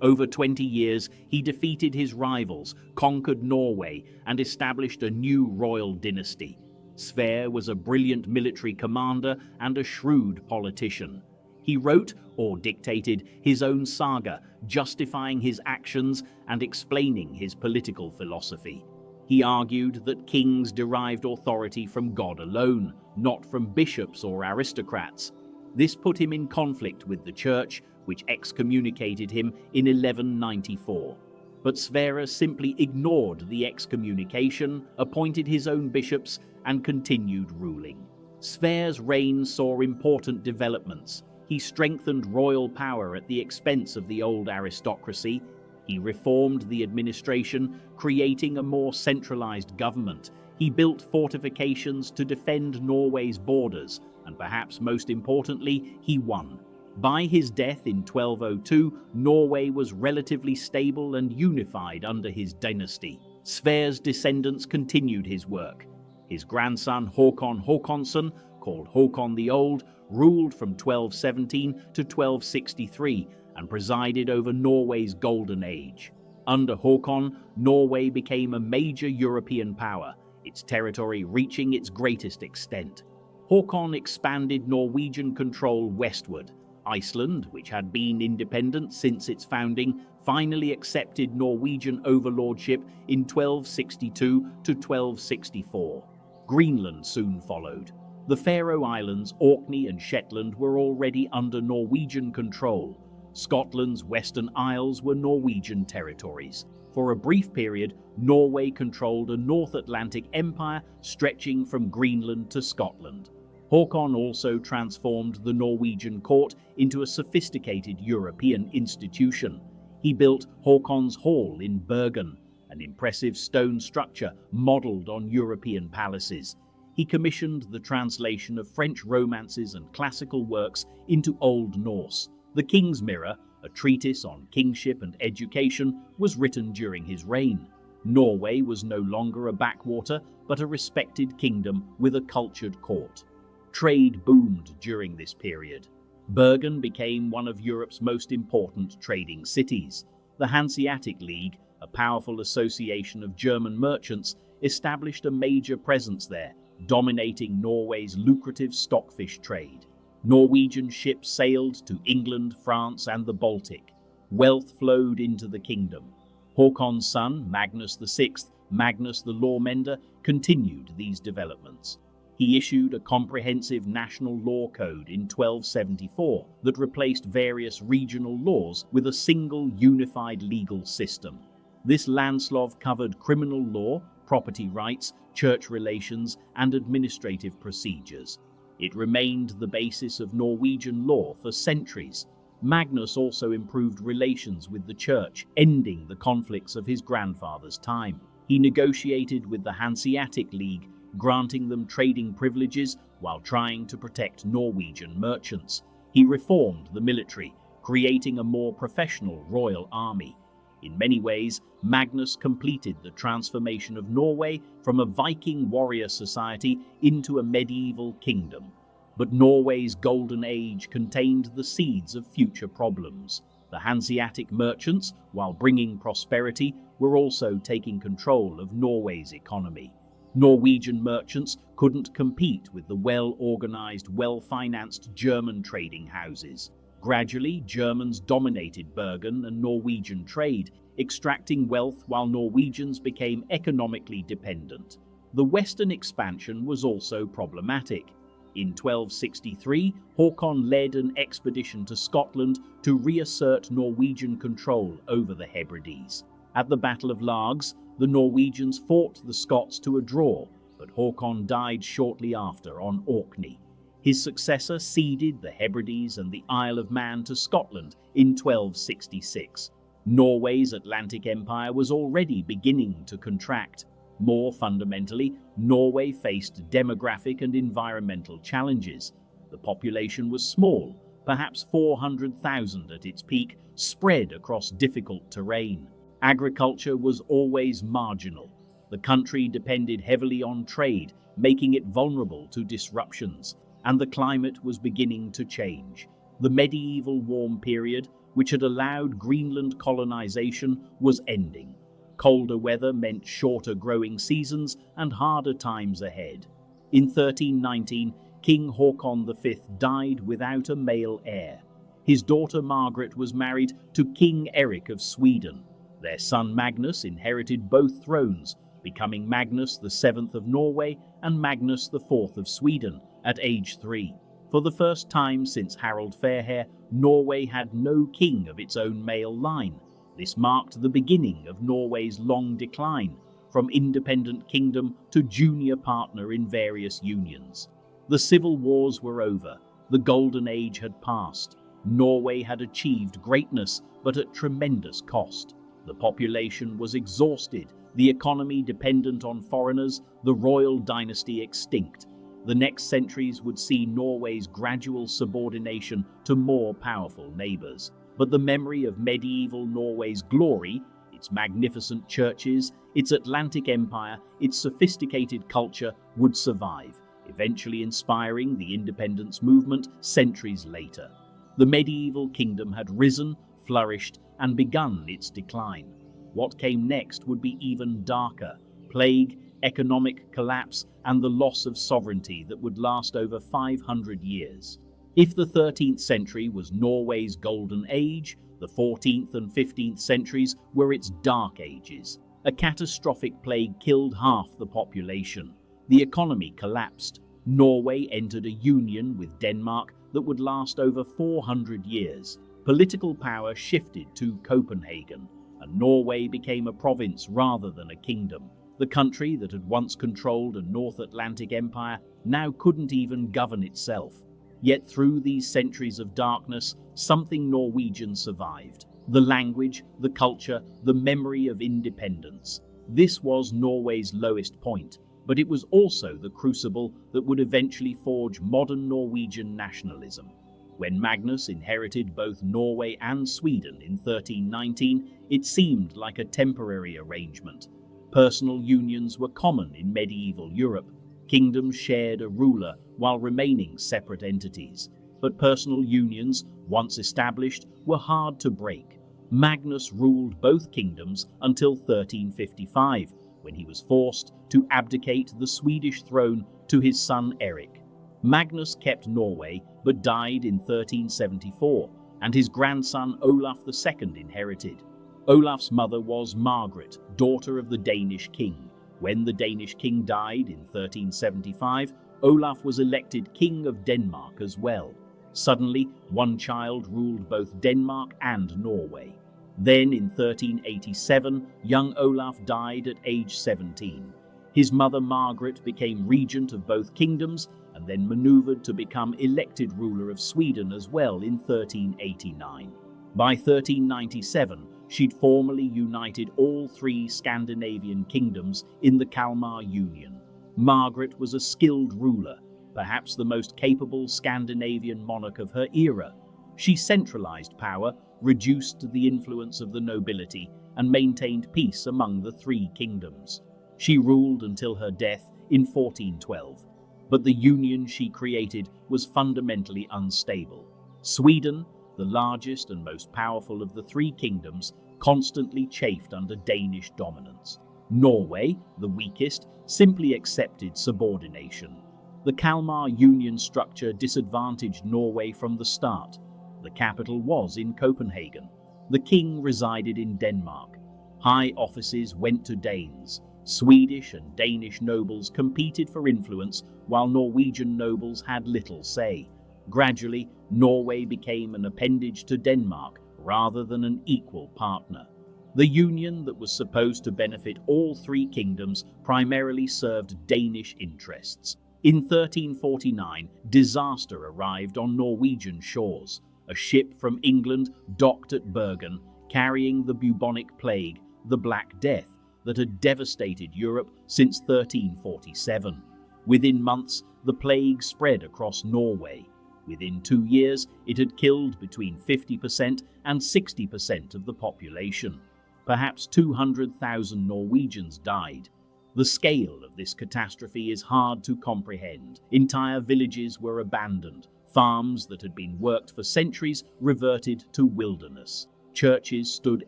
Over 20 years, he defeated his rivals, conquered Norway, and established a new royal dynasty. Sverre was a brilliant military commander and a shrewd politician. He wrote or dictated his own saga, justifying his actions and explaining his political philosophy. He argued that kings derived authority from God alone, not from bishops or aristocrats. This put him in conflict with the church, which excommunicated him in 1194. But Sverre simply ignored the excommunication, appointed his own bishops, and continued ruling. Sverre's reign saw important developments. He strengthened royal power at the expense of the old aristocracy. He reformed the administration, creating a more centralized government. He built fortifications to defend Norway's borders, and perhaps most importantly, he won. By his death in 1202, Norway was relatively stable and unified under his dynasty. Sverre's descendants continued his work. His grandson Håkon Håkonsson, called Håkon the Old, ruled from 1217 to 1263 and presided over Norway's golden age. Under Håkon, Norway became a major European power, its territory reaching its greatest extent. Håkon expanded Norwegian control westward. Iceland, which had been independent since its founding, finally accepted Norwegian overlordship in 1262 to 1264. Greenland soon followed. The Faroe Islands, Orkney and Shetland were already under Norwegian control. Scotland's Western Isles were Norwegian territories. For a brief period, Norway controlled a North Atlantic empire stretching from Greenland to Scotland. Håkon also transformed the Norwegian court into a sophisticated European institution. He built Håkon's Hall in Bergen, an impressive stone structure modelled on European palaces. He commissioned the translation of French romances and classical works into Old Norse. The King's Mirror, a treatise on kingship and education, was written during his reign. Norway was no longer a backwater, but a respected kingdom with a cultured court. Trade boomed during this period. Bergen became one of Europe's most important trading cities. The Hanseatic League, a powerful association of German merchants, established a major presence there, dominating Norway's lucrative stockfish trade. Norwegian ships sailed to England, France, and the Baltic. Wealth flowed into the kingdom. Håkon's son, Magnus VI, Magnus the Lawmender, continued these developments. He issued a comprehensive national law code in 1274 that replaced various regional laws with a single unified legal system. This landslov covered criminal law, property rights, church relations, and administrative procedures. It remained the basis of Norwegian law for centuries. Magnus also improved relations with the church, ending the conflicts of his grandfather's time. He negotiated with the Hanseatic League, granting them trading privileges while trying to protect Norwegian merchants. He reformed the military, creating a more professional royal army. In many ways, Magnus completed the transformation of Norway from a Viking warrior society into a medieval kingdom. But Norway's golden age contained the seeds of future problems. The Hanseatic merchants, while bringing prosperity, were also taking control of Norway's economy. Norwegian merchants couldn't compete with the well-organized, well-financed German trading houses. Gradually, Germans dominated Bergen and Norwegian trade, extracting wealth while Norwegians became economically dependent. The western expansion was also problematic. In 1263, Håkon led an expedition to Scotland to reassert Norwegian control over the Hebrides. At the Battle of Largs, the Norwegians fought the Scots to a draw, but Håkon died shortly after on Orkney. His successor ceded the Hebrides and the Isle of Man to Scotland in 1266. Norway's Atlantic Empire was already beginning to contract. More fundamentally, Norway faced demographic and environmental challenges. The population was small, perhaps 400,000 at its peak, spread across difficult terrain. Agriculture was always marginal. The country depended heavily on trade, making it vulnerable to disruptions, and the climate was beginning to change. The medieval warm period, which had allowed Greenland colonization, was ending. Colder weather meant shorter growing seasons and harder times ahead. In 1319, King Håkon V died without a male heir. His daughter Margaret was married to King Eric of Sweden. Their son Magnus inherited both thrones, becoming Magnus VII of Norway and Magnus IV of Sweden at age 3. For the first time since Harald Fairhair, Norway had no king of its own male line. This marked the beginning of Norway's long decline, from independent kingdom to junior partner in various unions. The civil wars were over. The golden age had passed. Norway had achieved greatness, but at tremendous cost. The population was exhausted, the economy dependent on foreigners, the royal dynasty extinct. The next centuries would see Norway's gradual subordination to more powerful neighbors. But the memory of medieval Norway's glory, its magnificent churches, its Atlantic empire, its sophisticated culture, would survive, eventually inspiring the independence movement centuries later. The medieval kingdom had risen, flourished, and begun its decline. What came next would be even darker: plague, economic collapse, and the loss of sovereignty that would last over 500 years. If the 13th century was Norway's golden age, the 14th and 15th centuries were its dark ages. A catastrophic plague killed half the population. The economy collapsed. Norway entered a union with Denmark that would last over 400 years. Political power shifted to Copenhagen, and Norway became a province rather than a kingdom. The country that had once controlled a North Atlantic empire now couldn't even govern itself. Yet through these centuries of darkness, something Norwegian survived: the language, the culture, the memory of independence. This was Norway's lowest point, but it was also the crucible that would eventually forge modern Norwegian nationalism. When Magnus inherited both Norway and Sweden in 1319, it seemed like a temporary arrangement. Personal unions were common in medieval Europe. Kingdoms shared a ruler while remaining separate entities. But personal unions, once established, were hard to break. Magnus ruled both kingdoms until 1355, when he was forced to abdicate the Swedish throne to his son Eric. Magnus kept Norway but died in 1374, and his grandson Olaf II inherited. Olaf's mother was Margaret, daughter of the Danish king. When the Danish king died in 1375, Olaf was elected King of Denmark as well. Suddenly, one child ruled both Denmark and Norway. Then, in 1387, young Olaf died at age 17. His mother Margaret became regent of both kingdoms and then maneuvered to become elected ruler of Sweden as well in 1389. By 1397, she'd formally united all three Scandinavian kingdoms in the Kalmar Union. Margaret was a skilled ruler. perhaps the most capable Scandinavian monarch of her era. She centralized power, reduced the influence of the nobility, and maintained peace among the three kingdoms. She ruled until her death in 1412, but the union she created was fundamentally unstable. Sweden, the largest and most powerful of the three kingdoms, constantly chafed under Danish dominance. Norway, the weakest, simply accepted subordination. The Kalmar union structure disadvantaged Norway from the start. The capital was in Copenhagen. The king resided in Denmark. High offices went to Danes. Swedish and Danish nobles competed for influence, while Norwegian nobles had little say. Gradually, Norway became an appendage to Denmark rather than an equal partner. The union that was supposed to benefit all three kingdoms primarily served Danish interests. In 1349, disaster arrived on Norwegian shores. A ship from England docked at Bergen, carrying the bubonic plague, the Black Death, that had devastated Europe since 1347. Within months, the plague spread across Norway. Within 2 years, it had killed between 50% and 60% of the population. Perhaps 200,000 Norwegians died. The scale of this catastrophe is hard to comprehend. Entire villages were abandoned. Farms that had been worked for centuries reverted to wilderness. Churches stood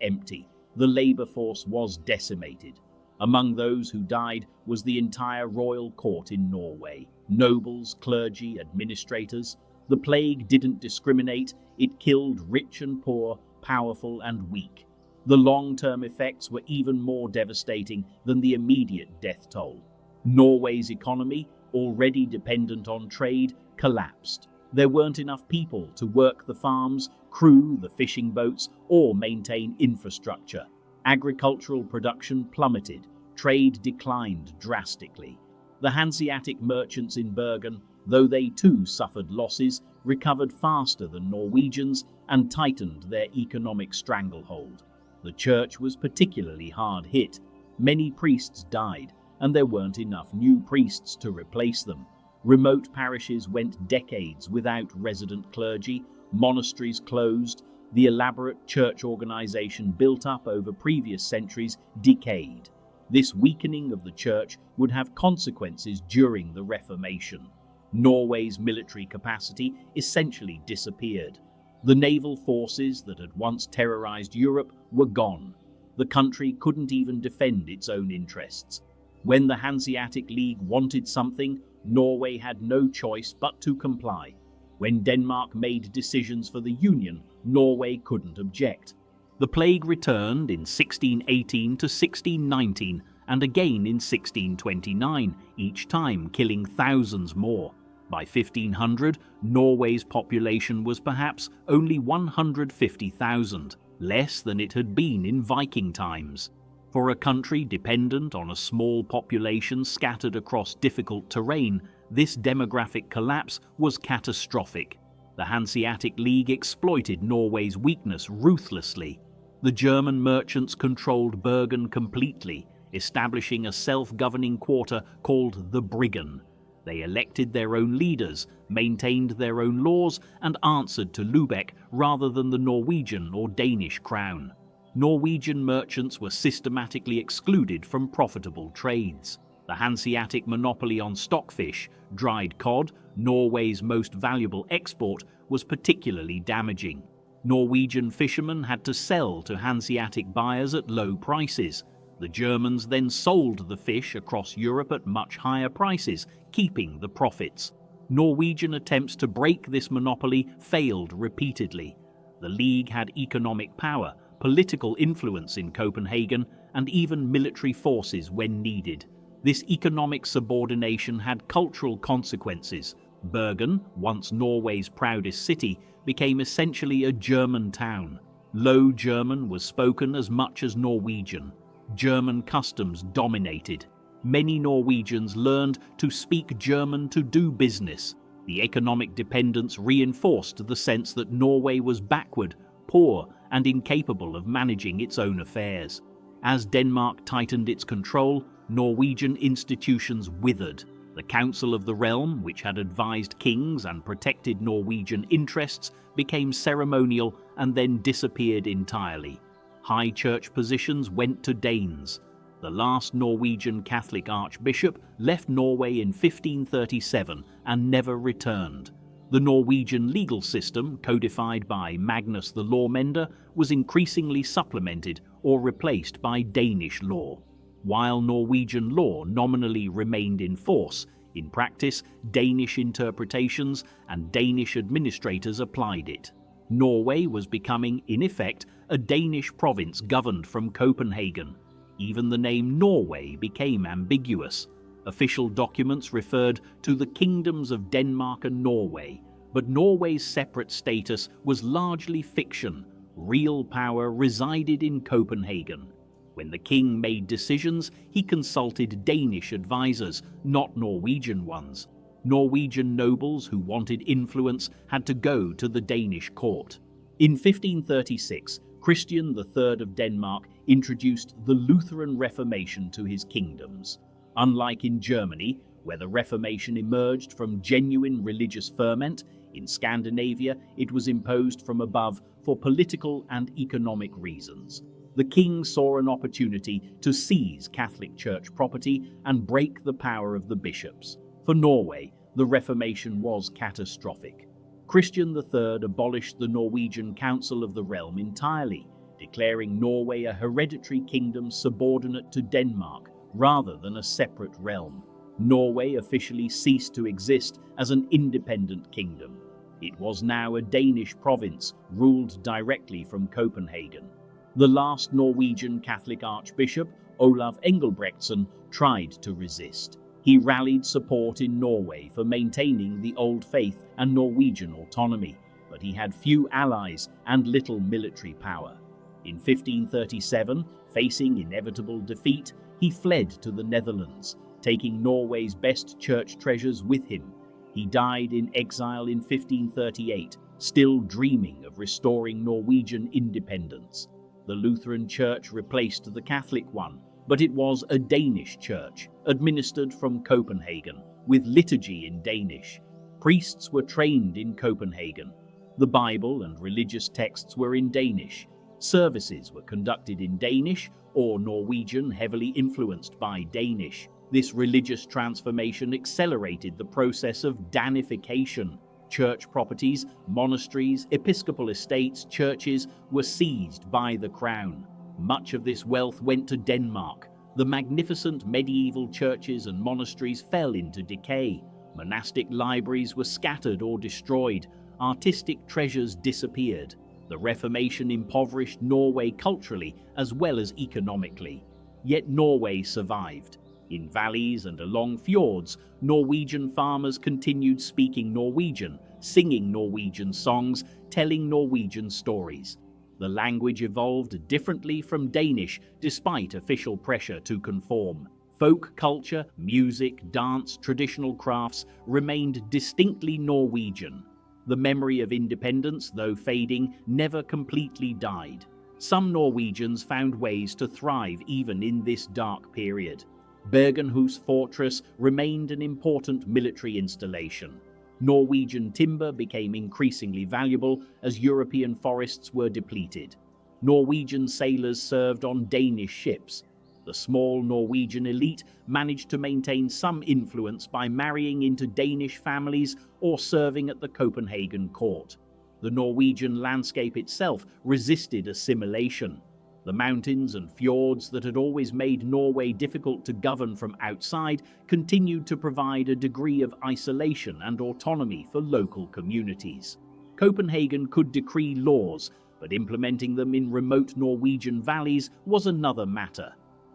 empty. The labor force was decimated. Among those who died was the entire royal court in Norway. Nobles, clergy, administrators. The plague didn't discriminate. It killed rich and poor, powerful and weak. The long-term effects were even more devastating than the immediate death toll. Norway's economy, already dependent on trade, collapsed. There weren't enough people to work the farms, crew the fishing boats, or maintain infrastructure. Agricultural production plummeted. Trade declined drastically. The Hanseatic merchants in Bergen, though they too suffered losses, recovered faster than Norwegians and tightened their economic stranglehold. The church was particularly hard hit. Many priests died, and there weren't enough new priests to replace them. Remote parishes went decades without resident clergy, monasteries closed, the elaborate church organization built up over previous centuries decayed. This weakening of the church would have consequences during the Reformation. Norway's military capacity essentially disappeared. The naval forces that had once terrorized Europe were gone. The country couldn't even defend its own interests. When the Hanseatic League wanted something, Norway had no choice but to comply. When Denmark made decisions for the Union, Norway couldn't object. The plague returned in 1618 to 1619 and again in 1629, each time killing thousands more. By 1500, Norway's population was perhaps only 150,000, less than it had been in Viking times. For a country dependent on a small population scattered across difficult terrain, this demographic collapse was catastrophic. The Hanseatic League exploited Norway's weakness ruthlessly. The German merchants controlled Bergen completely, establishing a self-governing quarter called the Briggen. They elected their own leaders, maintained their own laws, and answered to Lübeck rather than the Norwegian or Danish crown. Norwegian merchants were systematically excluded from profitable trades. The Hanseatic monopoly on stockfish, dried cod, Norway's most valuable export, was particularly damaging. Norwegian fishermen had to sell to Hanseatic buyers at low prices. The Germans then sold the fish across Europe at much higher prices, keeping the profits. Norwegian attempts to break this monopoly failed repeatedly. The League had economic power, political influence in Copenhagen, and even military forces when needed. This economic subordination had cultural consequences. Bergen, once Norway's proudest city, became essentially a German town. Low German was spoken as much as Norwegian. German customs dominated. Many Norwegians learned to speak German to do business. The economic dependence reinforced the sense that Norway was backward, poor, and incapable of managing its own affairs. As Denmark tightened its control, Norwegian institutions withered. The Council of the Realm, which had advised kings and protected Norwegian interests, became ceremonial and then disappeared entirely. High church positions went to Danes. The last Norwegian Catholic archbishop left Norway in 1537 and never returned. The Norwegian legal system, codified by Magnus the Lawmender, was increasingly supplemented or replaced by Danish law. While Norwegian law nominally remained in force, in practice, Danish interpretations and Danish administrators applied it. Norway was becoming, in effect, a Danish province governed from Copenhagen. Even the name Norway became ambiguous. Official documents referred to the kingdoms of Denmark and Norway, but Norway's separate status was largely fiction. Real power resided in Copenhagen. When the king made decisions, he consulted Danish advisors, not Norwegian ones. Norwegian nobles who wanted influence had to go to the Danish court. In 1536, Christian III of Denmark introduced the Lutheran Reformation to his kingdoms. Unlike in Germany, where the Reformation emerged from genuine religious ferment, in Scandinavia it was imposed from above for political and economic reasons. The king saw an opportunity to seize Catholic Church property and break the power of the bishops. For Norway, the Reformation was catastrophic. Christian III abolished the Norwegian Council of the Realm entirely, declaring Norway a hereditary kingdom subordinate to Denmark rather than a separate realm. Norway officially ceased to exist as an independent kingdom. It was now a Danish province ruled directly from Copenhagen. The last Norwegian Catholic Archbishop, Olav Engelbrektsson, tried to resist. He rallied support in Norway for maintaining the old faith and Norwegian autonomy, but he had few allies and little military power. In 1537, facing inevitable defeat, he fled to the Netherlands, taking Norway's best church treasures with him. He died in exile in 1538, still dreaming of restoring Norwegian independence. The Lutheran Church replaced the Catholic one, but it was a Danish church, administered from Copenhagen, with liturgy in Danish. Priests were trained in Copenhagen. The Bible and religious texts were in Danish. Services were conducted in Danish or Norwegian, heavily influenced by Danish. This religious transformation accelerated the process of Danification. Church properties, monasteries, episcopal estates, churches were seized by the crown. Much of this wealth went to Denmark. The magnificent medieval churches and monasteries fell into decay. Monastic libraries were scattered or destroyed. Artistic treasures disappeared. The Reformation impoverished Norway culturally as well as economically. Yet Norway survived. In valleys and along fjords, Norwegian farmers continued speaking Norwegian, singing Norwegian songs, telling Norwegian stories. The language evolved differently from Danish despite official pressure to conform. Folk culture, music, dance, traditional crafts remained distinctly Norwegian. The memory of independence, though fading, never completely died. Some Norwegians found ways to thrive even in this dark period. Bergenhus Fortress remained an important military installation. Norwegian timber became increasingly valuable as European forests were depleted. Norwegian sailors served on Danish ships. The small Norwegian elite managed to maintain some influence by marrying into Danish families or serving at the Copenhagen court. The Norwegian landscape itself resisted assimilation. The mountains and fjords that had always made Norway difficult to govern from outside continued to provide a degree of isolation and autonomy for local communities. Copenhagen could decree laws, but implementing them in remote Norwegian valleys was another matter.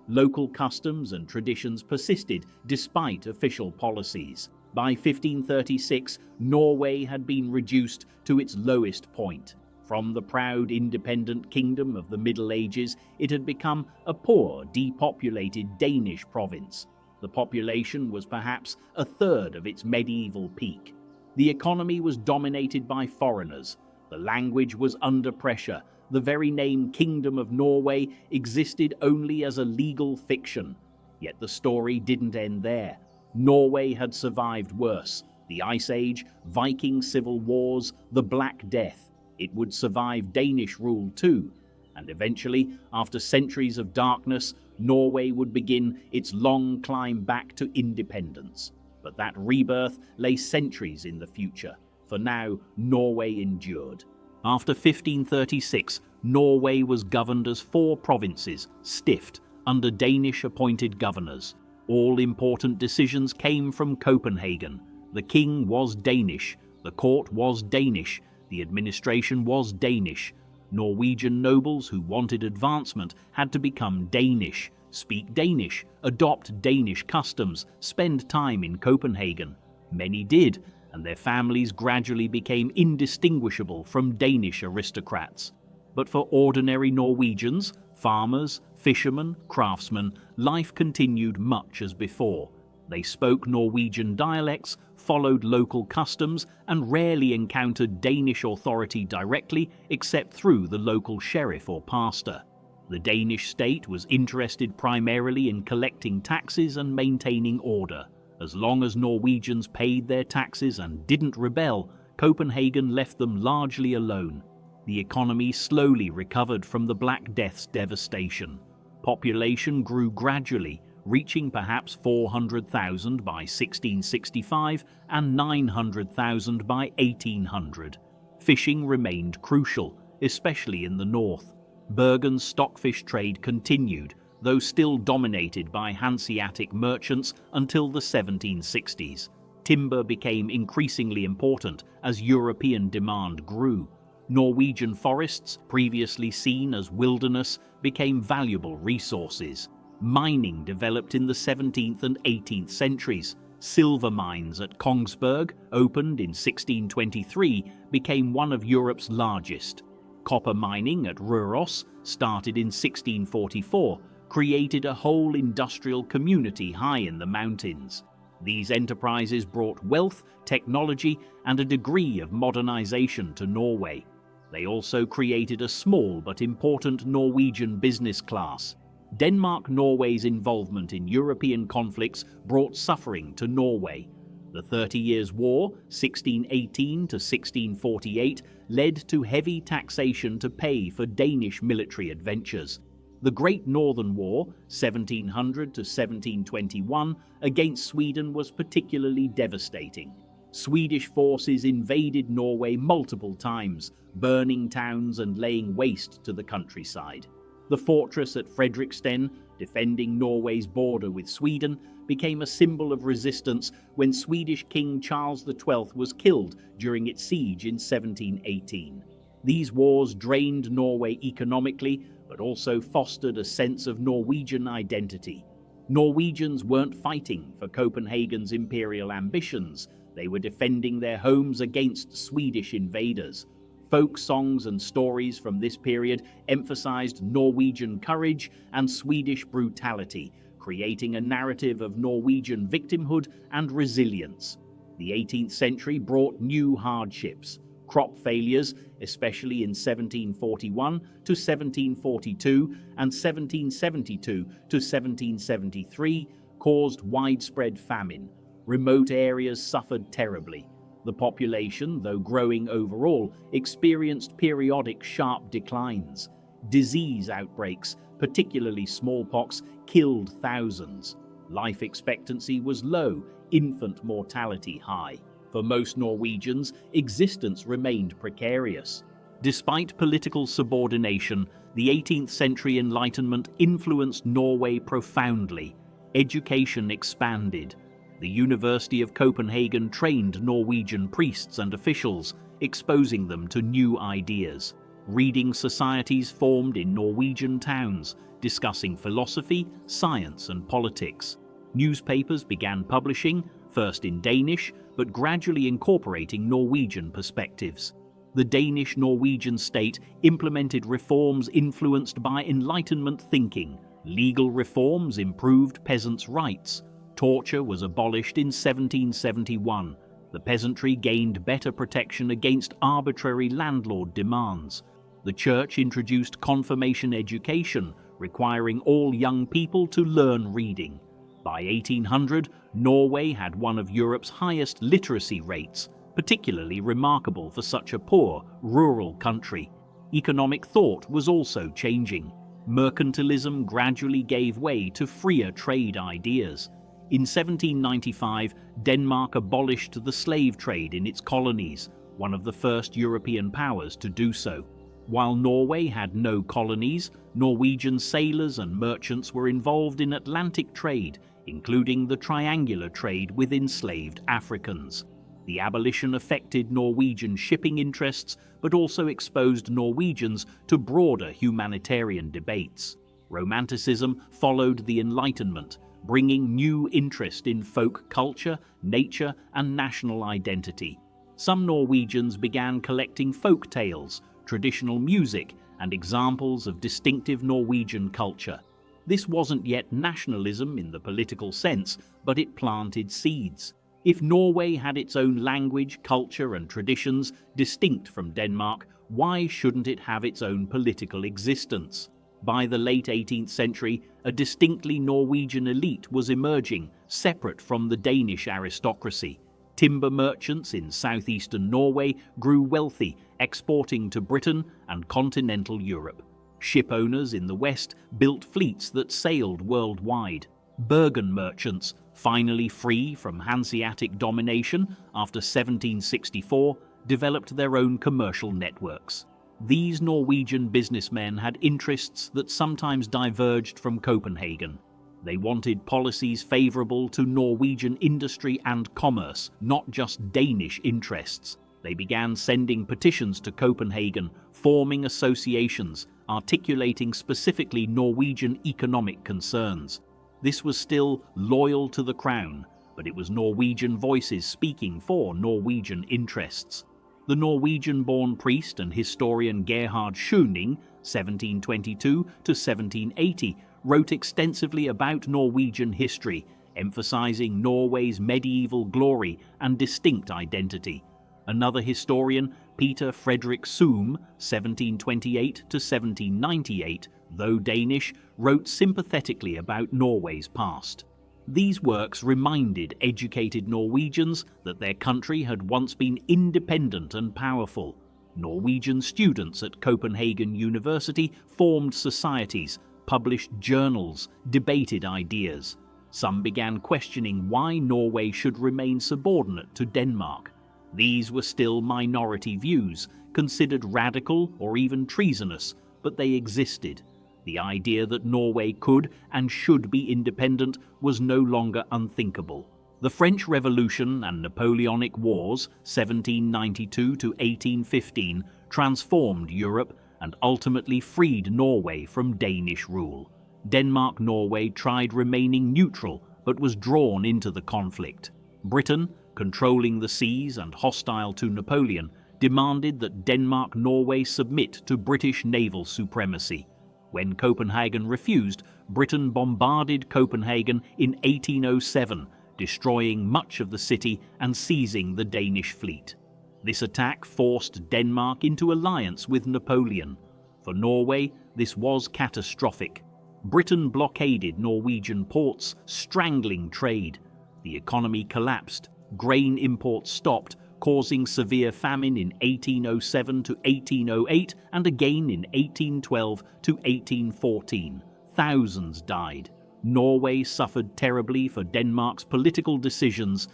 Local customs and traditions persisted despite official policies. By 1536, Norway had been reduced to its lowest point. From the proud independent kingdom of the Middle Ages, it had become a poor, depopulated Danish province. The population was perhaps a third of its medieval peak. The economy was dominated by foreigners. The language was under pressure. The very name Kingdom of Norway existed only as a legal fiction. Yet the story didn't end there. Norway had survived worse: the Ice Age, Viking civil wars, the Black Death. It would survive Danish rule too, and eventually, after centuries of darkness, Norway would begin its long climb back to independence. But that rebirth lay centuries in the future. For now, Norway endured. After 1536, Norway was governed as 4 provinces, stift, under Danish-appointed governors. All important decisions came from Copenhagen. The king was Danish, the court was Danish, the administration was Danish. Norwegian nobles who wanted advancement had to become Danish, speak Danish, adopt Danish customs, spend time in Copenhagen. Many did, and their families gradually became indistinguishable from Danish aristocrats. But for ordinary Norwegians, farmers, fishermen, craftsmen, life continued much as before. They spoke Norwegian dialects, followed local customs, and rarely encountered Danish authority directly except through the local sheriff or pastor. The Danish state was interested primarily in collecting taxes and maintaining order. As long as Norwegians paid their taxes and didn't rebel, Copenhagen left them largely alone. The economy slowly recovered from the Black Death's devastation. Population grew gradually, reaching perhaps 400,000 by 1665 and 900,000 by 1800. Fishing remained crucial, especially in the north. Bergen's stockfish trade continued, though still dominated by Hanseatic merchants until the 1760s. Timber became increasingly important as European demand grew. Norwegian forests, previously seen as wilderness, became valuable resources. Mining developed in the 17th and 18th centuries. Silver mines at Kongsberg, opened in 1623, became one of Europe's largest. Copper mining at Røros, started in 1644, created a whole industrial community high in the mountains. These enterprises brought wealth, technology, and a degree of modernization to Norway. They also created a small but important Norwegian business class. Denmark-Norway's involvement in European conflicts brought suffering to Norway. The 30 Years' War, 1618 to 1648, led to heavy taxation to pay for Danish military adventures. The Great Northern War, 1700 to 1721, against Sweden was particularly devastating. Swedish forces invaded Norway multiple times, burning towns and laying waste to the countryside. The fortress at Fredriksten, defending Norway's border with Sweden, became a symbol of resistance when Swedish King Charles XII was killed during its siege in 1718. These wars drained Norway economically, but also fostered a sense of Norwegian identity. Norwegians weren't fighting for Copenhagen's imperial ambitions. They were defending their homes against Swedish invaders. Folk songs and stories from this period emphasized Norwegian courage and Swedish brutality, creating a narrative of Norwegian victimhood and resilience. The 18th century brought new hardships. Crop failures, especially in 1741 to 1742 and 1772 to 1773, caused widespread famine. Remote areas suffered terribly. The population, though growing overall, experienced periodic sharp declines. Disease outbreaks, particularly smallpox, killed thousands. Life expectancy was low, infant mortality high. For most Norwegians, existence remained precarious. Despite political subordination, the 18th century Enlightenment influenced Norway profoundly. Education expanded. The University of Copenhagen trained Norwegian priests and officials, exposing them to new ideas. Reading societies formed in Norwegian towns, discussing philosophy, science, and politics. Newspapers began publishing, first in Danish, but gradually incorporating Norwegian perspectives. The Danish-Norwegian state implemented reforms influenced by Enlightenment thinking. Legal reforms improved peasants' rights. Torture was abolished in 1771. The peasantry gained better protection against arbitrary landlord demands. The church introduced confirmation education, requiring all young people to learn reading. By 1800, Norway had one of Europe's highest literacy rates, particularly remarkable for such a poor, rural country. Economic thought was also changing. Mercantilism gradually gave way to freer trade ideas. In 1795, Denmark abolished the slave trade in its colonies, one of the first European powers to do so. While Norway had no colonies, Norwegian sailors and merchants were involved in Atlantic trade, including the triangular trade with enslaved Africans. The abolition affected Norwegian shipping interests, but also exposed Norwegians to broader humanitarian debates. Romanticism followed the Enlightenment, bringing new interest in folk culture, nature, and national identity. Some Norwegians began collecting folk tales, traditional music, and examples of distinctive Norwegian culture. This wasn't yet nationalism in the political sense, but it planted seeds. If Norway had its own language, culture, and traditions distinct from Denmark, why shouldn't it have its own political existence? By the late 18th century, a distinctly Norwegian elite was emerging, separate from the Danish aristocracy. Timber merchants in southeastern Norway grew wealthy, exporting to Britain and continental Europe. Ship owners in the west built fleets that sailed worldwide. Bergen merchants, finally free from Hanseatic domination after 1764, developed their own commercial networks. These Norwegian businessmen had interests that sometimes diverged from Copenhagen. They wanted policies favourable to Norwegian industry and commerce, not just Danish interests. They began sending petitions to Copenhagen, forming associations, articulating specifically Norwegian economic concerns. This was still loyal to the crown, but it was Norwegian voices speaking for Norwegian interests. The Norwegian-born priest and historian Gerhard Schøning, 1722 to 1780, wrote extensively about Norwegian history, emphasizing Norway's medieval glory and distinct identity. Another historian, Peter Fredrik Suhm, 1728 to 1798, though Danish, wrote sympathetically about Norway's past. These works reminded educated Norwegians that their country had once been independent and powerful. Norwegian students at Copenhagen University formed societies, published journals, debated ideas. Some began questioning why Norway should remain subordinate to Denmark. These were still minority views, considered radical or even treasonous, but they existed. The idea that Norway could and should be independent was no longer unthinkable. The French Revolution and Napoleonic Wars, 1792 to 1815, transformed Europe and ultimately freed Norway from Danish rule. Denmark-Norway tried remaining neutral, but was drawn into the conflict. Britain, controlling the seas and hostile to Napoleon, demanded that Denmark-Norway submit to British naval supremacy. When Copenhagen refused, Britain bombarded Copenhagen in 1807, destroying much of the city and seizing the Danish fleet. This attack forced Denmark into alliance with Napoleon. For Norway, this was catastrophic. Britain blockaded Norwegian ports, strangling trade. The economy collapsed. Grain imports stopped, causing severe famine in 1807 to 1808 and again in 1812 to 1814. Thousands died. Norway suffered terribly for Denmark's political decisions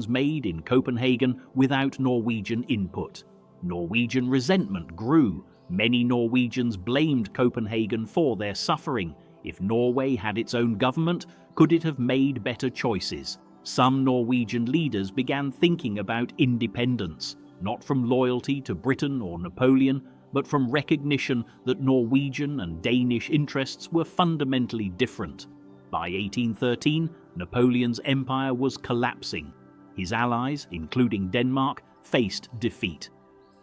made in Copenhagen without Norwegian input. Norwegian resentment grew. Many Norwegians blamed Copenhagen for their suffering. If Norway had its own government, could it have made better choices? Some Norwegian leaders began thinking about independence, not from loyalty to Britain or Napoleon, but from recognition that Norwegian and Danish interests were fundamentally different. By 1813, Napoleon's empire was collapsing. His allies, including Denmark, faced defeat.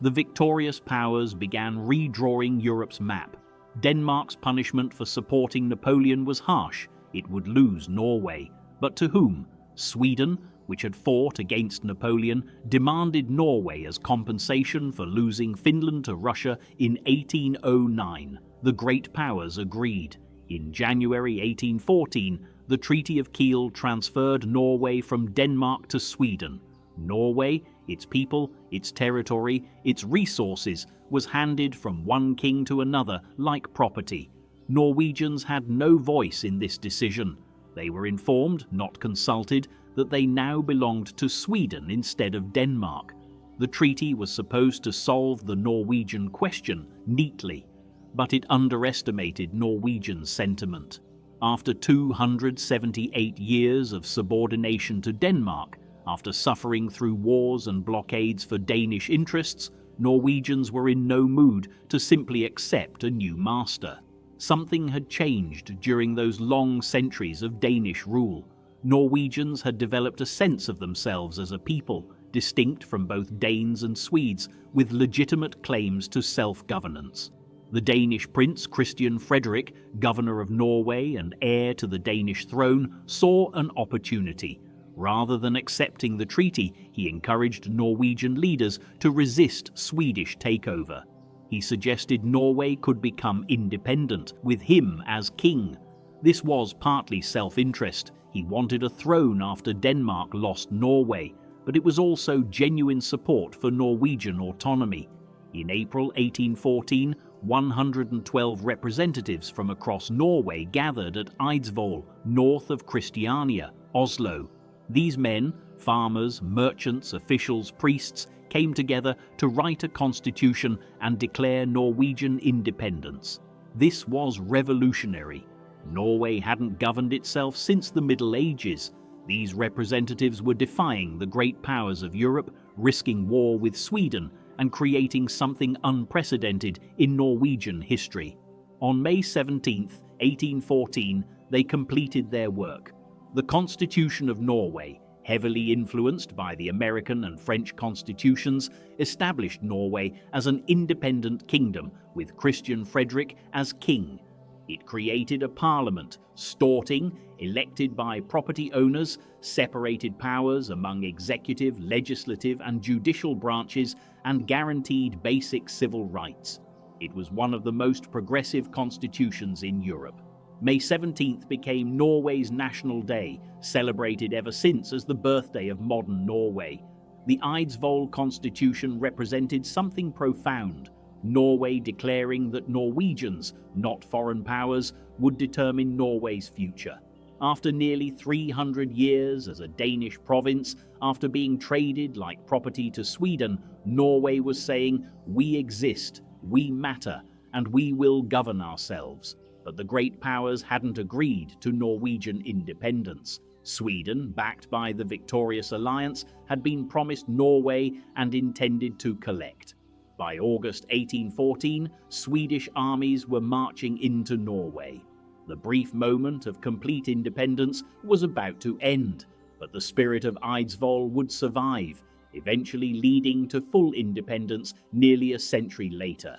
The victorious powers began redrawing Europe's map. Denmark's punishment for supporting Napoleon was harsh. It would lose Norway. But to whom? Sweden, which had fought against Napoleon, demanded Norway as compensation for losing Finland to Russia in 1809. The great powers agreed. In January 1814, The Treaty of Kiel transferred Norway from Denmark to Sweden. Norway, its people, its territory, its resources, was handed from one king to another like property. Norwegians had no voice in this decision. They were informed, not consulted, that they now belonged to Sweden instead of Denmark. The treaty was supposed to solve the Norwegian question neatly, but it underestimated Norwegian sentiment. After 278 years of subordination to Denmark, after suffering through wars and blockades for Danish interests, Norwegians were in no mood to simply accept a new master. Something had changed during those long centuries of Danish rule. Norwegians had developed a sense of themselves as a people, distinct from both Danes and Swedes, with legitimate claims to self-governance. The Danish prince Christian Frederick, governor of Norway and heir to the Danish throne, saw an opportunity. Rather than accepting the treaty, he encouraged Norwegian leaders to resist Swedish takeover. He suggested Norway could become independent, with him as king. This was partly self-interest. He wanted a throne after Denmark lost Norway, but it was also genuine support for Norwegian autonomy. In April 1814, 112 representatives from across Norway gathered at Eidsvoll, north of Christiania, Oslo. These men, farmers, merchants, officials, priests, came together to write a constitution and declare Norwegian independence. This was revolutionary. Norway hadn't governed itself since the Middle Ages. These representatives were defying the great powers of Europe, risking war with Sweden, and creating something unprecedented in Norwegian history. On May 17, 1814, they completed their work. The Constitution of Norway, heavily influenced by the American and French constitutions, established Norway as an independent kingdom with Christian Frederick as king. It created a parliament, Storting, elected by property owners, separated powers among executive, legislative and judicial branches, and guaranteed basic civil rights. It was one of the most progressive constitutions in Europe. May 17th became Norway's National Day, celebrated ever since as the birthday of modern Norway. The Eidsvoll Constitution represented something profound, Norway declaring that Norwegians, not foreign powers, would determine Norway's future. After nearly 300 years as a Danish province, after being traded like property to Sweden, Norway was saying, "We exist, we matter, and we will govern ourselves." But the great powers hadn't agreed to Norwegian independence. Sweden, backed by the victorious alliance, had been promised Norway and intended to collect. By August 1814, Swedish armies were marching into Norway. The brief moment of complete independence was about to end, but the spirit of Eidsvoll would survive, eventually leading to full independence nearly a century later.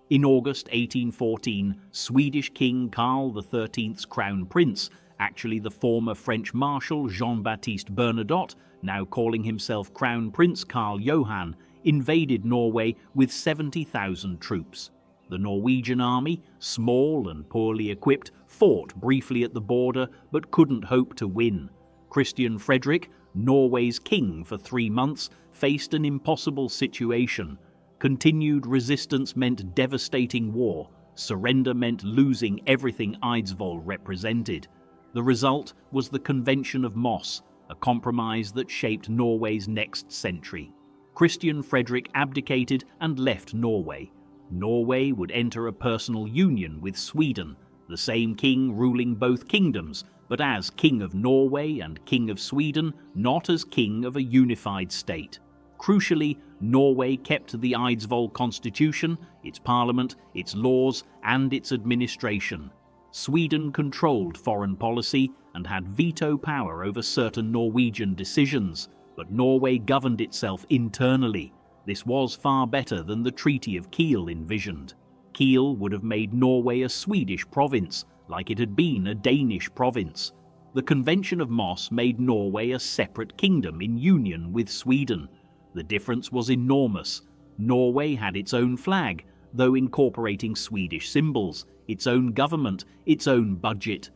In August 1814, Swedish King Karl XIII's crown prince, actually the former French Marshal Jean-Baptiste Bernadotte, now calling himself Crown Prince Karl Johan, invaded Norway with 70,000 troops. The Norwegian army, small and poorly equipped, fought briefly at the border but couldn't hope to win. Christian Frederick, Norway's king for 3 months, faced an impossible situation. Continued resistance meant devastating war. Surrender meant losing everything Eidsvoll represented. The result was the Convention of Moss, a compromise that shaped Norway's next century. Christian Frederick abdicated and left Norway. Norway would enter a personal union with Sweden, the same king ruling both kingdoms, but as King of Norway and King of Sweden, not as king of a unified state. Crucially, Norway kept the Eidsvoll Constitution, its parliament, its laws, and its administration. Sweden controlled foreign policy and had veto power over certain Norwegian decisions, but Norway governed itself internally. This was far better than the Treaty of Kiel envisioned. Kiel would have made Norway a Swedish province, like it had been a Danish province. The Convention of Moss made Norway a separate kingdom in union with Sweden. The difference was enormous. Norway had its own flag, though incorporating Swedish symbols, its own government, its own budget.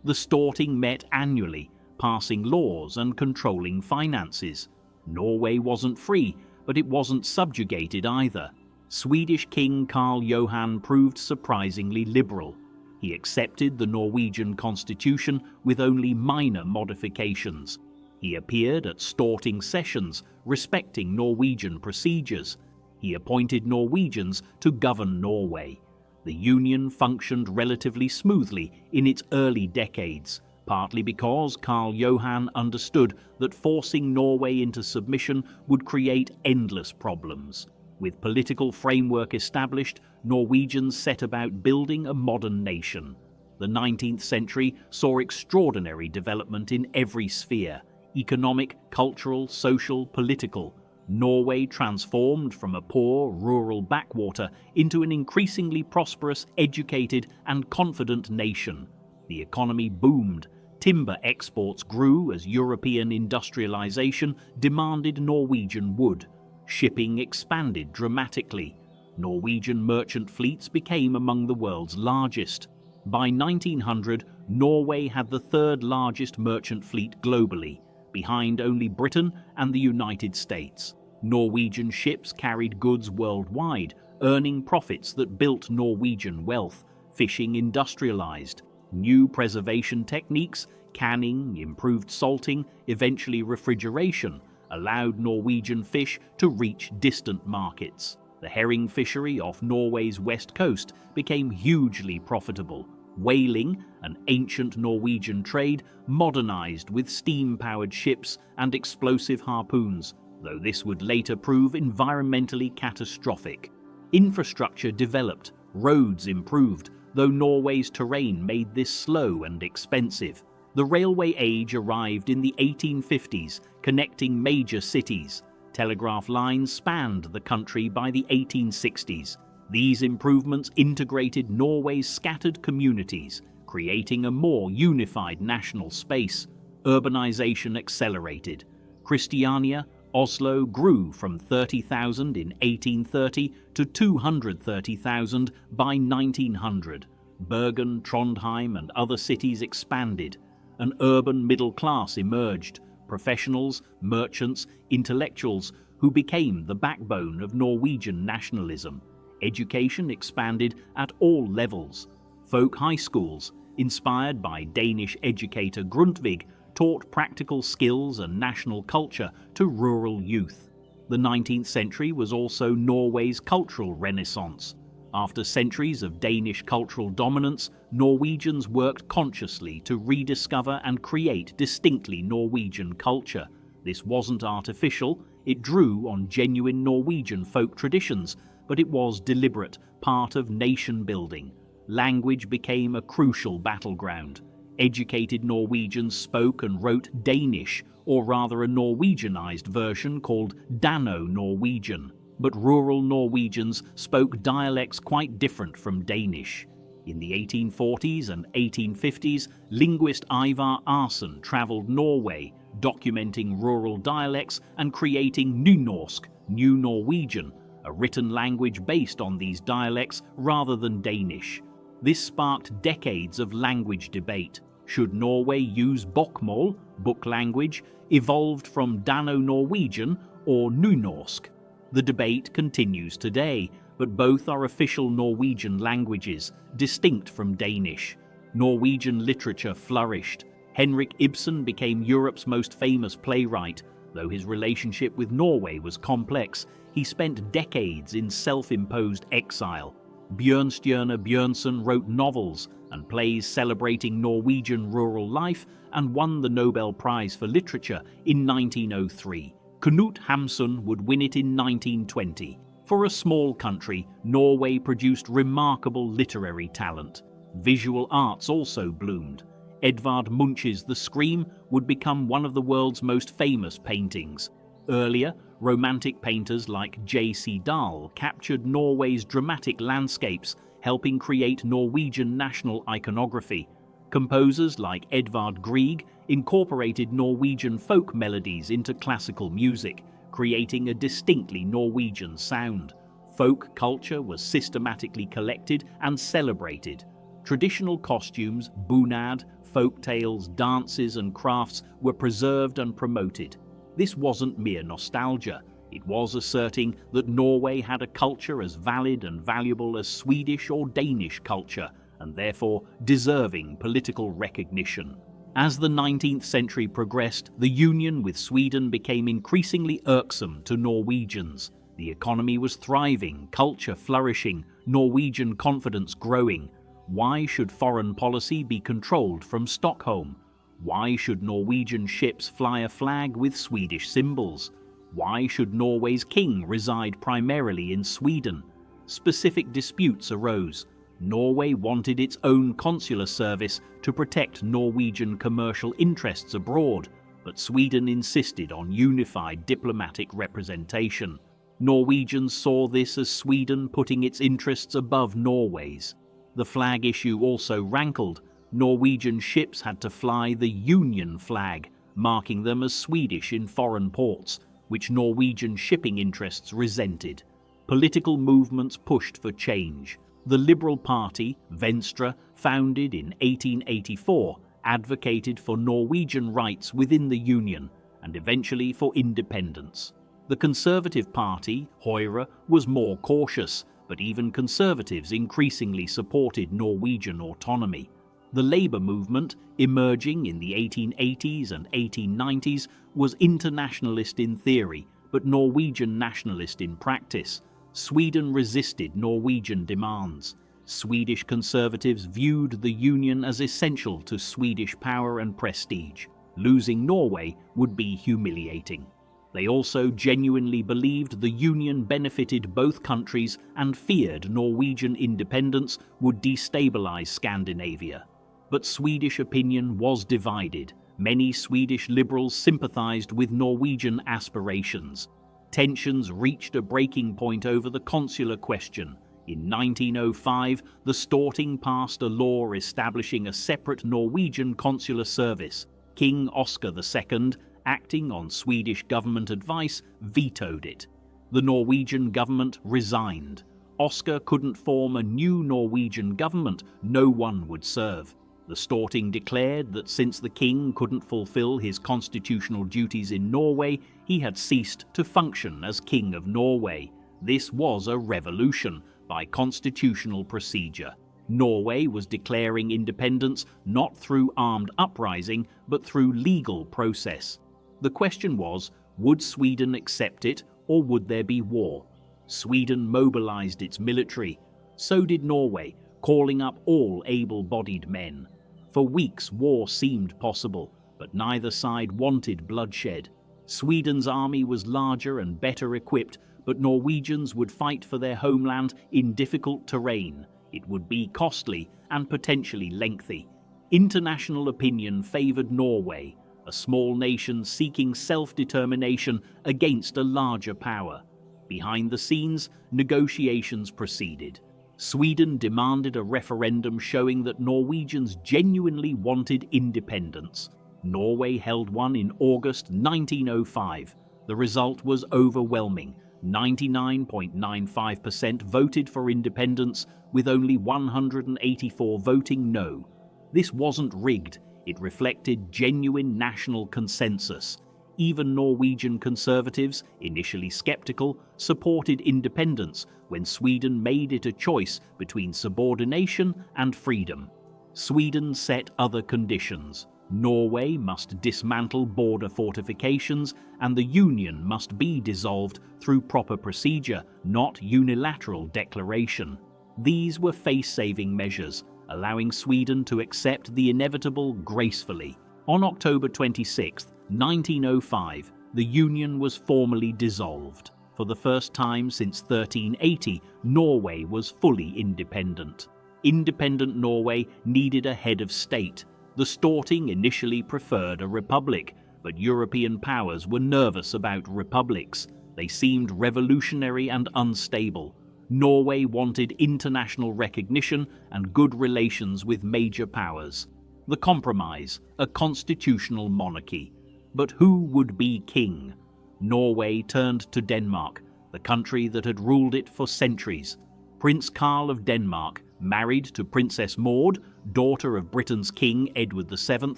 The Storting met annually, passing laws and controlling finances. Norway wasn't free, but it wasn't subjugated either. Swedish King Carl Johan proved surprisingly liberal. He accepted the Norwegian constitution with only minor modifications. He appeared at Storting sessions, respecting Norwegian procedures. He appointed Norwegians to govern Norway. The union functioned relatively smoothly in its early decades, partly because Carl Johan understood that forcing Norway into submission would create endless problems. With political framework established, Norwegians set about building a modern nation. The 19th century saw extraordinary development in every sphere: economic, cultural, social, political. Norway transformed from a poor, rural backwater into an increasingly prosperous, educated, and confident nation. The economy boomed. Timber exports grew as European industrialization demanded Norwegian wood. Shipping expanded dramatically. Norwegian merchant fleets became among the world's largest. By 1900, Norway had the third largest merchant fleet globally, behind only Britain and the United States. Norwegian ships carried goods worldwide, earning profits that built Norwegian wealth. Fishing industrialized. New preservation techniques, canning, improved salting, eventually refrigeration, allowed Norwegian fish to reach distant markets. The herring fishery off Norway's west coast became hugely profitable. Whaling, an ancient Norwegian trade, modernized with steam-powered ships and explosive harpoons, though this would later prove environmentally catastrophic. Infrastructure developed, roads improved, though Norway's terrain made this slow and expensive. The railway age arrived in the 1850s, connecting major cities. Telegraph lines spanned the country by the 1860s. These improvements integrated Norway's scattered communities, creating a more unified national space. Urbanization accelerated. Christiania, Oslo grew from 30,000 in 1830 to 230,000 by 1900. Bergen, Trondheim, and other cities expanded. An urban middle class emerged, professionals, merchants, intellectuals, who became the backbone of Norwegian nationalism. Education expanded at all levels. Folk high schools, inspired by Danish educator Grundtvig, taught practical skills and national culture to rural youth. The 19th century was also Norway's cultural renaissance. After centuries of Danish cultural dominance, Norwegians worked consciously to rediscover and create distinctly Norwegian culture. This wasn't artificial, it drew on genuine Norwegian folk traditions, but it was deliberate, part of nation building. Language became a crucial battleground. Educated Norwegians spoke and wrote Danish, or rather a Norwegianized version called Dano-Norwegian. But rural Norwegians spoke dialects quite different from Danish. In the 1840s and 1850s, linguist Ivar Aasen travelled Norway, documenting rural dialects and creating Nynorsk, New Norwegian, a written language based on these dialects rather than Danish. This sparked decades of language debate. Should Norway use bokmål, book language, evolved from Dano-Norwegian, or Nynorsk? The debate continues today, but both are official Norwegian languages, distinct from Danish. Norwegian literature flourished. Henrik Ibsen became Europe's most famous playwright. Though his relationship with Norway was complex, he spent decades in self-imposed exile. Bjørnstjerne Bjørnson wrote novels and plays celebrating Norwegian rural life and won the Nobel Prize for Literature in 1903. Knut Hamsun would win it in 1920. For a small country, Norway produced remarkable literary talent. Visual arts also bloomed. Edvard Munch's The Scream would become one of the world's most famous paintings. Earlier, romantic painters like J.C. Dahl captured Norway's dramatic landscapes, helping create Norwegian national iconography. Composers like Edvard Grieg incorporated Norwegian folk melodies into classical music, creating a distinctly Norwegian sound. Folk culture was systematically collected and celebrated. Traditional costumes, bunad, folk tales, dances and crafts were preserved and promoted. This wasn't mere nostalgia. It was asserting that Norway had a culture as valid and valuable as Swedish or Danish culture, and therefore deserving political recognition. As the 19th century progressed, the union with Sweden became increasingly irksome to Norwegians. The economy was thriving, culture flourishing, Norwegian confidence growing. Why should foreign policy be controlled from Stockholm? Why should Norwegian ships fly a flag with Swedish symbols? Why should Norway's king reside primarily in Sweden? Specific disputes arose. Norway wanted its own consular service to protect Norwegian commercial interests abroad, but Sweden insisted on unified diplomatic representation. Norwegians saw this as Sweden putting its interests above Norway's. The flag issue also rankled. Norwegian ships had to fly the Union flag, marking them as Swedish in foreign ports, which Norwegian shipping interests resented. Political movements pushed for change. The Liberal Party, Venstre, founded in 1884, advocated for Norwegian rights within the Union and eventually for independence. The Conservative Party, Høyre, was more cautious, but even Conservatives increasingly supported Norwegian autonomy. The Labour movement, emerging in the 1880s and 1890s, was internationalist in theory, but Norwegian nationalist in practice. Sweden resisted Norwegian demands. Swedish conservatives viewed the union as essential to Swedish power and prestige. Losing Norway would be humiliating. They also genuinely believed the union benefited both countries and feared Norwegian independence would destabilize Scandinavia. But Swedish opinion was divided. Many Swedish liberals sympathized with Norwegian aspirations. Tensions reached a breaking point over the consular question. In 1905, the Storting passed a law establishing a separate Norwegian consular service. King Oscar II, acting on Swedish government advice, vetoed it. The Norwegian government resigned. Oscar couldn't form a new Norwegian government, no one would serve. The Storting declared that since the king couldn't fulfill his constitutional duties in Norway, he had ceased to function as King of Norway. This was a revolution by constitutional procedure. Norway was declaring independence not through armed uprising, but through legal process. The question was, would Sweden accept it, or would there be war? Sweden mobilized its military. So did Norway, calling up all able-bodied men. For weeks war seemed possible, but neither side wanted bloodshed. Sweden's army was larger and better equipped, but Norwegians would fight for their homeland in difficult terrain. It would be costly and potentially lengthy. International opinion favored Norway, a small nation seeking self-determination against a larger power. Behind the scenes, negotiations proceeded. Sweden demanded a referendum showing that Norwegians genuinely wanted independence. Norway held one in August 1905. The result was overwhelming. 99.95% voted for independence, with only 184 voting no. This wasn't rigged. It reflected genuine national consensus. Even Norwegian conservatives, initially skeptical, supported independence when Sweden made it a choice between subordination and freedom. Sweden set other conditions. Norway must dismantle border fortifications, and the Union must be dissolved through proper procedure, not unilateral declaration. These were face-saving measures, allowing Sweden to accept the inevitable gracefully. On October 26, 1905, the Union was formally dissolved. For the first time since 1380, Norway was fully independent. Independent Norway needed a head of state. The Storting initially preferred a republic, but European powers were nervous about republics. They seemed revolutionary and unstable. Norway wanted international recognition and good relations with major powers. The compromise, a constitutional monarchy. But who would be king? Norway turned to Denmark, the country that had ruled it for centuries. Prince Karl of Denmark, Married to Princess Maud, daughter of Britain's King Edward VII,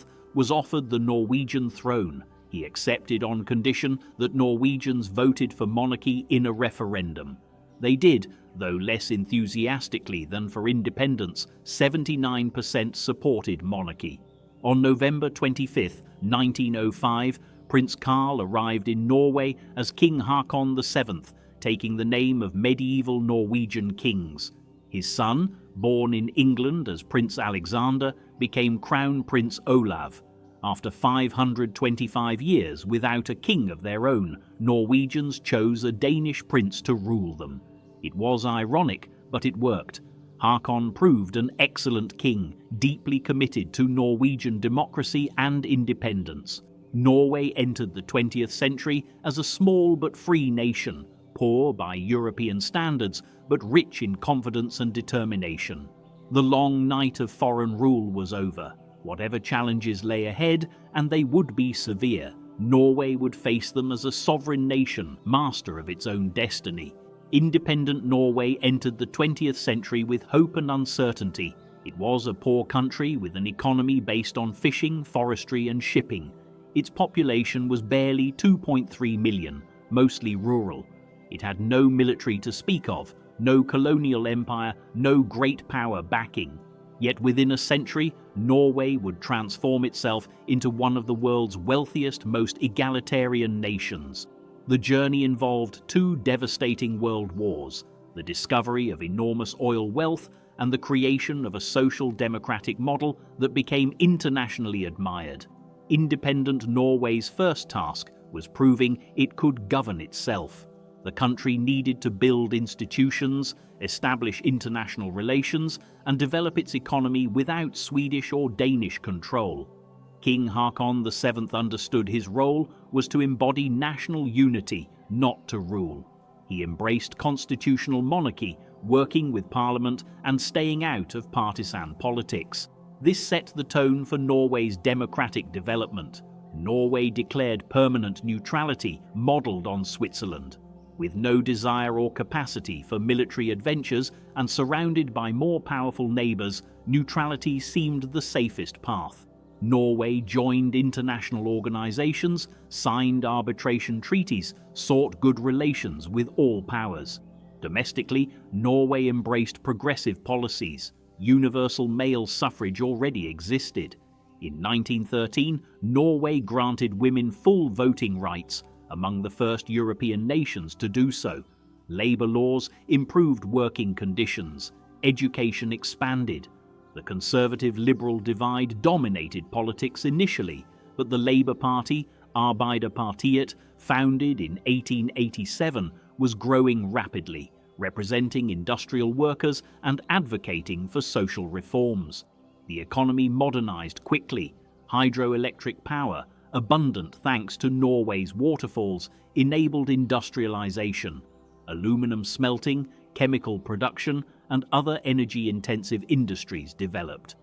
was offered the Norwegian throne. He accepted on condition that Norwegians voted for monarchy in a referendum. They did, though less enthusiastically than for independence. 79% supported monarchy. On November 25, 1905, Prince Carl arrived in Norway as King Haakon VII, taking the name of medieval Norwegian kings. His son, born in England as Prince Alexander, became Crown Prince Olav. After 525 years without a king of their own, Norwegians chose a Danish prince to rule them. It was ironic, but it worked. Haakon proved an excellent king, deeply committed to Norwegian democracy and independence. Norway entered the 20th century as a small but free nation, poor by European standards, but rich in confidence and determination. The long night of foreign rule was over. Whatever challenges lay ahead, and they would be severe, Norway would face them as a sovereign nation, master of its own destiny. Independent Norway entered the 20th century with hope and uncertainty. It was a poor country with an economy based on fishing, forestry and shipping. Its population was barely 2.3 million, mostly rural. It had no military to speak of, no colonial empire, no great power backing. Yet within a century, Norway would transform itself into one of the world's wealthiest, most egalitarian nations. The journey involved two devastating world wars, the discovery of enormous oil wealth and the creation of a social democratic model that became internationally admired. Independent Norway's first task was proving it could govern itself. The country needed to build institutions, establish international relations, and develop its economy without Swedish or Danish control. King Haakon VII understood his role was to embody national unity, not to rule. He embraced constitutional monarchy, working with parliament and staying out of partisan politics. This set the tone for Norway's democratic development. Norway declared permanent neutrality, modelled on Switzerland. With no desire or capacity for military adventures and surrounded by more powerful neighbours, neutrality seemed the safest path. Norway joined international organisations, signed arbitration treaties, sought good relations with all powers. Domestically, Norway embraced progressive policies. Universal male suffrage already existed. In 1913, Norway granted women full voting rights, among the first European nations to do so. Labour laws improved working conditions. Education expanded. The Conservative-Liberal divide dominated politics initially, but the Labour Party, Arbeiderpartiet, founded in 1887, was growing rapidly, representing industrial workers and advocating for social reforms. The economy modernised quickly. Hydroelectric power, abundant thanks to Norway's waterfalls, enabled industrialisation. Aluminium smelting, chemical production, and other energy-intensive industries developed.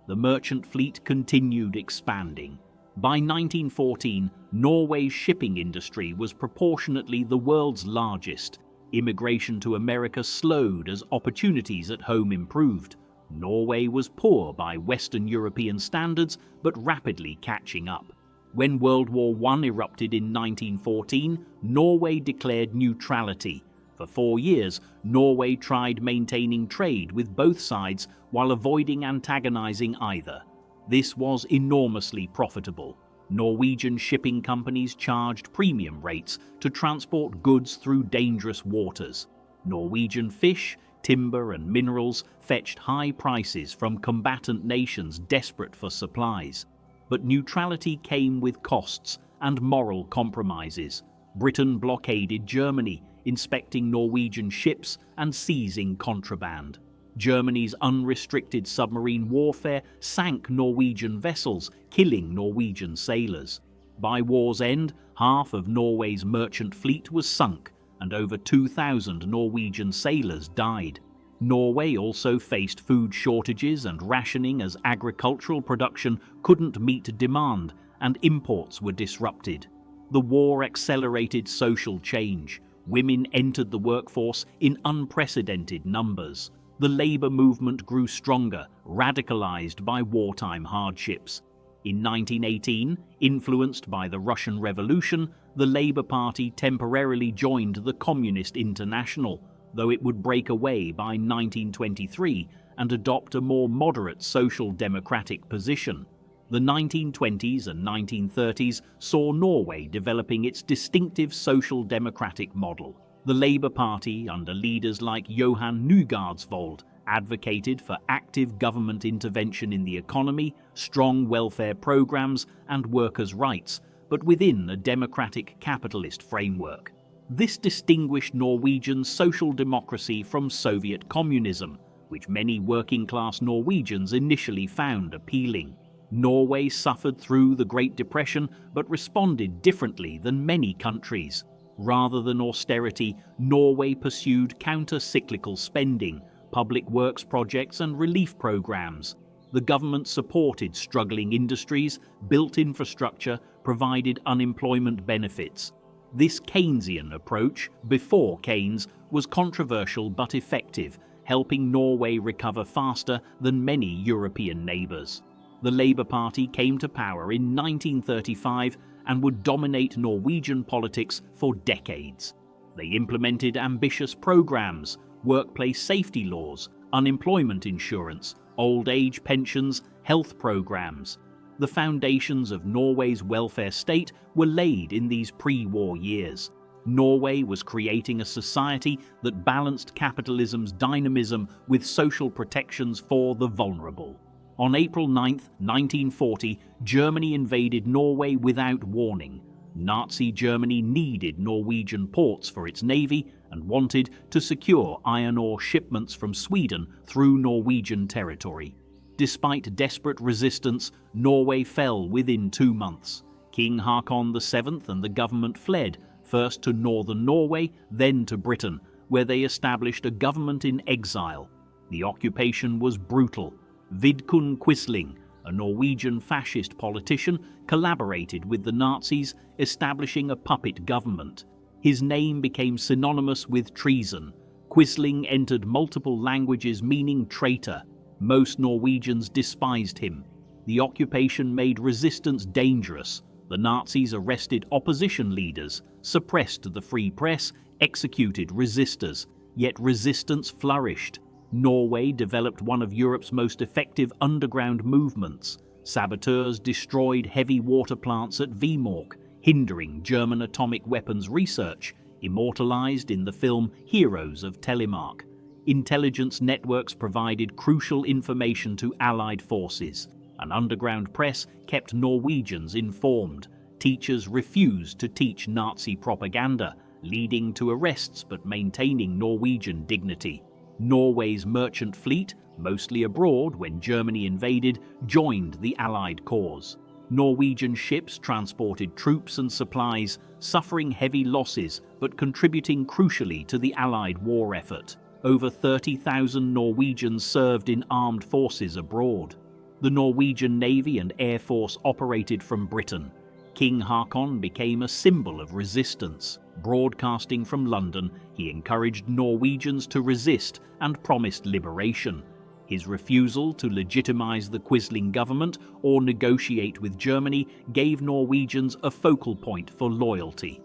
The merchant fleet continued expanding. By 1914, Norway's shipping industry was proportionately the world's largest. Immigration to America slowed as opportunities at home improved. Norway was poor by Western European standards, but rapidly catching up. When World War I erupted in 1914, Norway declared neutrality. For 4 years, Norway tried maintaining trade with both sides while avoiding antagonizing either. This was enormously profitable. Norwegian shipping companies charged premium rates to transport goods through dangerous waters. Norwegian fish, timber and minerals fetched high prices from combatant nations desperate for supplies. But neutrality came with costs and moral compromises. Britain blockaded Germany, inspecting Norwegian ships and seizing contraband. Germany's unrestricted submarine warfare sank Norwegian vessels, killing Norwegian sailors. By war's end, half of Norway's merchant fleet was sunk, and over 2,000 Norwegian sailors died. Norway also faced food shortages and rationing as agricultural production couldn't meet demand and imports were disrupted. The war accelerated social change. Women entered the workforce in unprecedented numbers. the labor movement grew stronger, radicalized by wartime hardships. In 1918, influenced by the Russian Revolution, the Labour Party temporarily joined the Communist International, though it would break away by 1923 and adopt a more moderate social democratic position. The 1920s and 1930s saw Norway developing its distinctive social democratic model. The Labour Party, under leaders like Johan Nygaardsvold, advocated for active government intervention in the economy, strong welfare programs, and workers' rights, but within a democratic capitalist framework. This distinguished Norwegian social democracy from Soviet communism, which many working-class Norwegians initially found appealing. Norway suffered through the Great Depression but responded differently than many countries. Rather than austerity, Norway pursued counter-cyclical spending, public works projects and relief programs. The government supported struggling industries, built infrastructure, provided unemployment benefits. This Keynesian approach, before Keynes, was controversial but effective, helping Norway recover faster than many European neighbours. The Labour Party came to power in 1935 and would dominate Norwegian politics for decades. They implemented ambitious programs, workplace safety laws, unemployment insurance, old age pensions, health programs. The foundations of Norway's welfare state were laid in these pre-war years. Norway was creating a society that balanced capitalism's dynamism with social protections for the vulnerable. On April 9, 1940, Germany invaded Norway without warning. Nazi Germany needed Norwegian ports for its navy and wanted to secure iron ore shipments from Sweden through Norwegian territory. Despite desperate resistance, Norway fell within 2 months. King Haakon VII and the government fled, first to northern Norway, then to Britain, where they established a government in exile. The occupation was brutal. Vidkun Quisling, a Norwegian fascist politician, collaborated with the Nazis, establishing a puppet government. His name became synonymous with treason. Quisling entered multiple languages meaning traitor. Most Norwegians despised him. The occupation made resistance dangerous. The Nazis arrested opposition leaders, suppressed the free press, executed resistors. Yet resistance flourished. Norway developed one of Europe's most effective underground movements. Saboteurs destroyed heavy water plants at Vemork, hindering German atomic weapons research, immortalized in the film Heroes of Telemark. Intelligence networks provided crucial information to Allied forces. An underground press kept Norwegians informed. Teachers refused to teach Nazi propaganda, leading to arrests but maintaining Norwegian dignity. Norway's merchant fleet, mostly abroad when Germany invaded, joined the Allied cause. Norwegian ships transported troops and supplies, suffering heavy losses but contributing crucially to the Allied war effort. Over 30,000 Norwegians served in armed forces abroad. The Norwegian Navy and Air Force operated from Britain. King Haakon became a symbol of resistance. Broadcasting from London, he encouraged Norwegians to resist and promised liberation. His refusal to legitimize the Quisling government or negotiate with Germany gave Norwegians a focal point for loyalty.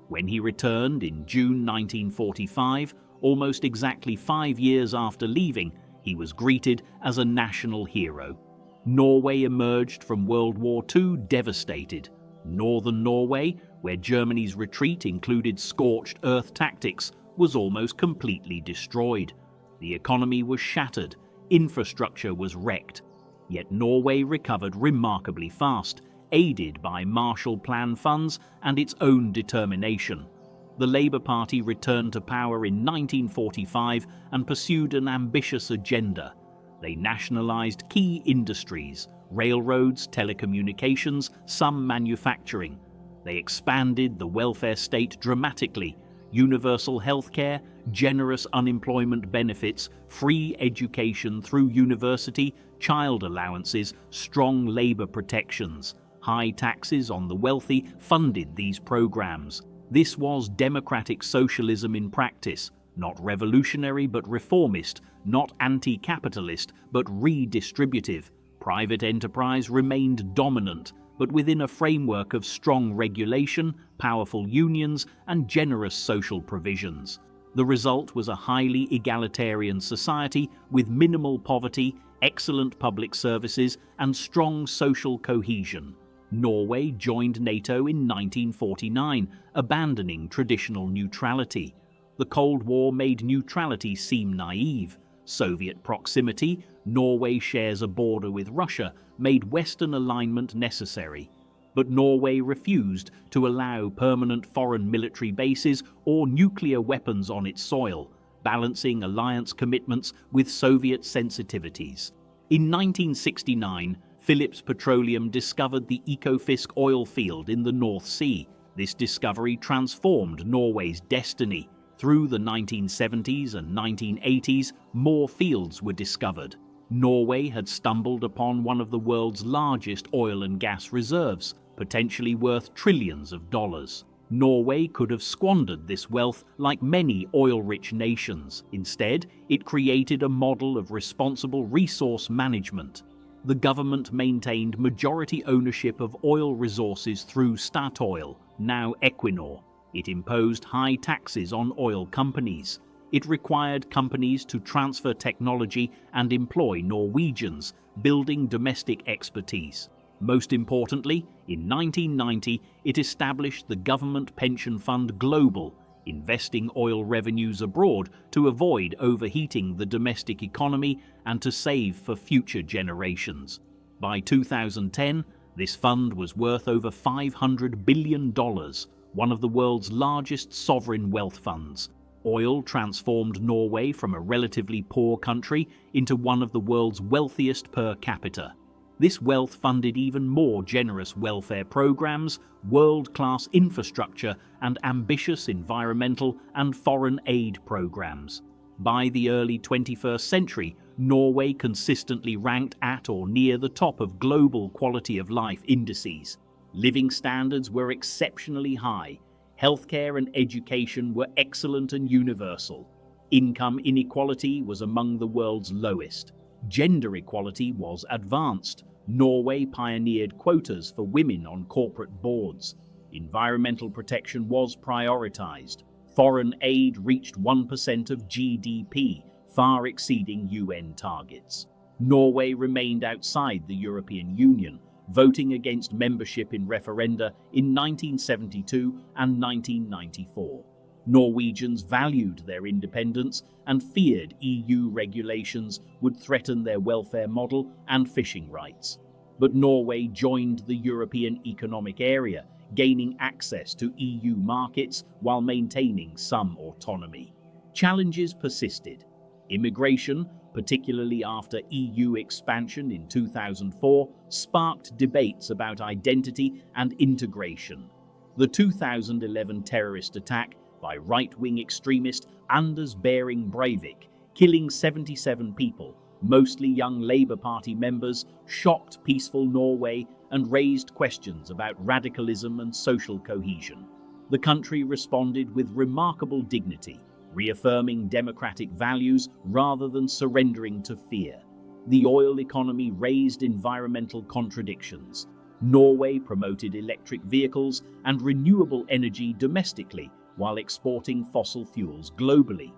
When he returned in June 1945, almost exactly 5 years after leaving, he was greeted as a national hero. Norway emerged from World War II devastated. Northern Norway, where Germany's retreat included scorched earth tactics, was almost completely destroyed. The economy was shattered, infrastructure was wrecked. Yet Norway recovered remarkably fast, aided by Marshall Plan funds and its own determination. The Labour Party returned to power in 1945 and pursued an ambitious agenda. They nationalised key industries, railroads, telecommunications, some manufacturing. They expanded the welfare state dramatically. Universal healthcare, generous unemployment benefits, free education through university, child allowances, strong labour protections. High taxes on the wealthy funded these programs. This was democratic socialism in practice, not revolutionary but reformist, not anti-capitalist but redistributive. Private enterprise remained dominant, but within a framework of strong regulation, powerful unions, and generous social provisions. The result was a highly egalitarian society with minimal poverty, excellent public services, and strong social cohesion. Norway joined NATO in 1949, abandoning traditional neutrality. The Cold War made neutrality seem naive. Soviet proximity, Norway shares a border with Russia, made Western alignment necessary. But Norway refused to allow permanent foreign military bases or nuclear weapons on its soil, balancing alliance commitments with Soviet sensitivities. In 1969, Phillips Petroleum discovered the Ekofisk oil field in the North Sea. This discovery transformed Norway's destiny. Through the 1970s and 1980s, more fields were discovered. Norway had stumbled upon one of the world's largest oil and gas reserves, potentially worth trillions of dollars. Norway could have squandered this wealth like many oil-rich nations. Instead, it created a model of responsible resource management. The government maintained majority ownership of oil resources through Statoil, now Equinor. It imposed high taxes on oil companies. It required companies to transfer technology and employ Norwegians, building domestic expertise. Most importantly, in 1990, it established the Government Pension Fund Global, investing oil revenues abroad to avoid overheating the domestic economy and to save for future generations. By 2010, this fund was worth over $500 billion, one of the world's largest sovereign wealth funds. Oil transformed Norway from a relatively poor country into one of the world's wealthiest per capita. This wealth funded even more generous welfare programs, world-class infrastructure, and ambitious environmental and foreign aid programs. By the early 21st century, Norway consistently ranked at or near the top of global quality of life indices. Living standards were exceptionally high. Healthcare and education were excellent and universal. Income inequality was among the world's lowest. Gender equality was advanced. Norway pioneered quotas for women on corporate boards. Environmental protection was prioritized. Foreign aid reached 1% of GDP, far exceeding UN targets. Norway remained outside the European Union, voting against membership in referenda in 1972 and 1994. Norwegians valued their independence and feared EU regulations would threaten their welfare model and fishing rights. But Norway joined the European Economic Area, gaining access to EU markets while maintaining some autonomy. Challenges persisted. Immigration, particularly after EU expansion in 2004, sparked debates about identity and integration. The 2011 terrorist attack by right-wing extremist Anders Behring Breivik, killing 77 people, mostly young Labour Party members, shocked peaceful Norway and raised questions about radicalism and social cohesion. The country responded with remarkable dignity, reaffirming democratic values rather than surrendering to fear. The oil economy raised environmental contradictions. Norway promoted electric vehicles and renewable energy domestically while exporting fossil fuels globally.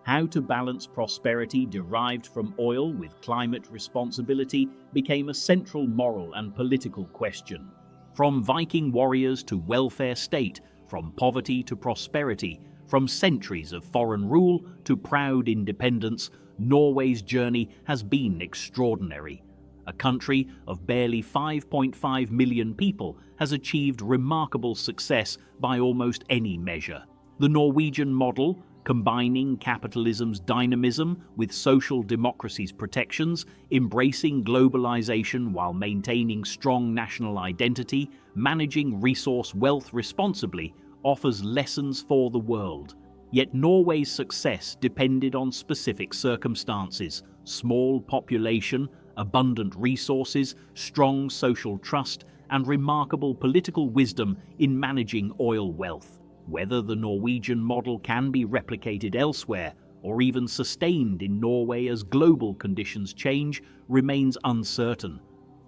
How to balance prosperity derived from oil with climate responsibility became a central moral and political question. From Viking warriors to welfare state, from poverty to prosperity, from centuries of foreign rule to proud independence, Norway's journey has been extraordinary. A country of barely 5.5 million people has achieved remarkable success by almost any measure. The Norwegian model, combining capitalism's dynamism with social democracy's protections, embracing globalization while maintaining strong national identity, managing resource wealth responsibly, offers lessons for the world. Yet Norway's success depended on specific circumstances: small population, abundant resources, strong social trust, and remarkable political wisdom in managing oil wealth. Whether the Norwegian model can be replicated elsewhere or even sustained in Norway as global conditions change remains uncertain.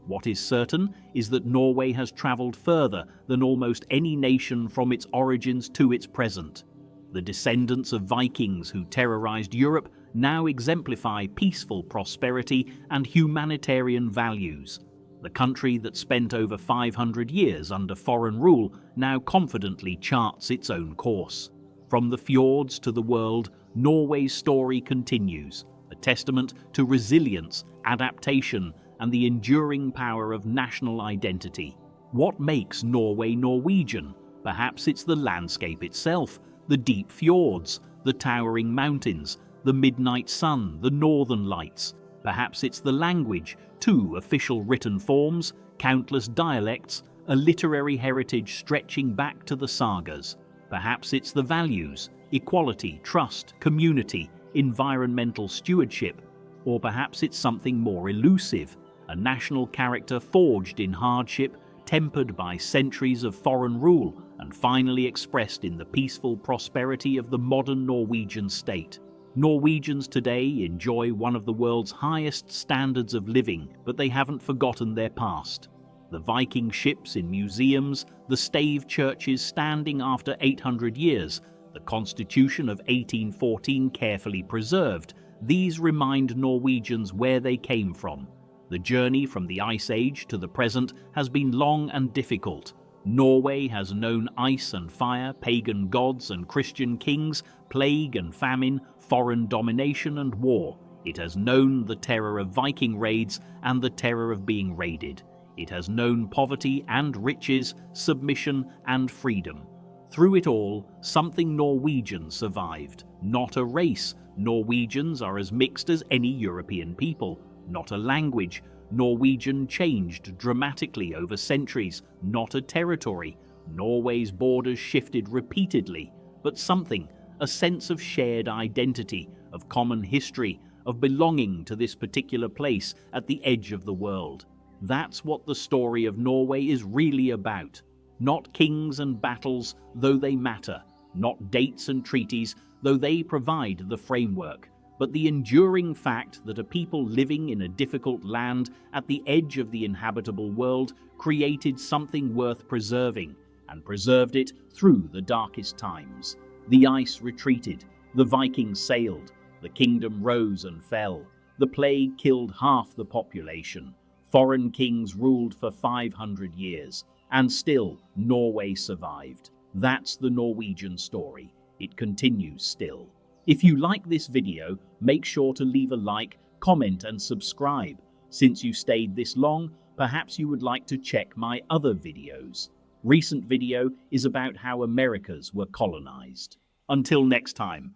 What is certain is that Norway has travelled further than almost any nation from its origins to its present. The descendants of Vikings who terrorized Europe now exemplify peaceful prosperity and humanitarian values. The country that spent over 500 years under foreign rule now confidently charts its own course. From the fjords to the world, Norway's story continues, a testament to resilience, adaptation, and the enduring power of national identity. What makes Norway Norwegian? Perhaps it's the landscape itself, the deep fjords, the towering mountains, the midnight sun, the northern lights. Perhaps it's the language, 2 official written forms, countless dialects, a literary heritage stretching back to the sagas. Perhaps it's the values, equality, trust, community, environmental stewardship. Or perhaps it's something more elusive, a national character forged in hardship, tempered by centuries of foreign rule, and finally expressed in the peaceful prosperity of the modern Norwegian state. Norwegians today enjoy one of the world's highest standards of living, but they haven't forgotten their past. The Viking ships in museums, the stave churches standing after 800 years, the Constitution of 1814 carefully preserved, these remind Norwegians where they came from. The journey from the Ice Age to the present has been long and difficult. Norway has known ice and fire, pagan gods and Christian kings, plague and famine, foreign domination and war. It has known the terror of Viking raids and the terror of being raided. It has known poverty and riches, submission and freedom. Through it all, something Norwegian survived. Not a race. Norwegians are as mixed as any European people. Not a language. Norwegian changed dramatically over centuries. Not a territory. Norway's borders shifted repeatedly. But something, a sense of shared identity, of common history, of belonging to this particular place at the edge of the world. That's what the story of Norway is really about. Not kings and battles, though they matter. Not dates and treaties, though they provide the framework. But the enduring fact that a people living in a difficult land at the edge of the inhabitable world created something worth preserving, and preserved it through the darkest times. The ice retreated, the Vikings sailed, the kingdom rose and fell, the plague killed half the population, foreign kings ruled for 500 years, and still Norway survived. That's the Norwegian story. It continues still. If you like this video, make sure to leave a like, comment and subscribe. Since you stayed this long, perhaps you would like to check my other videos. Recent video is about how Americas were colonized. Until next time.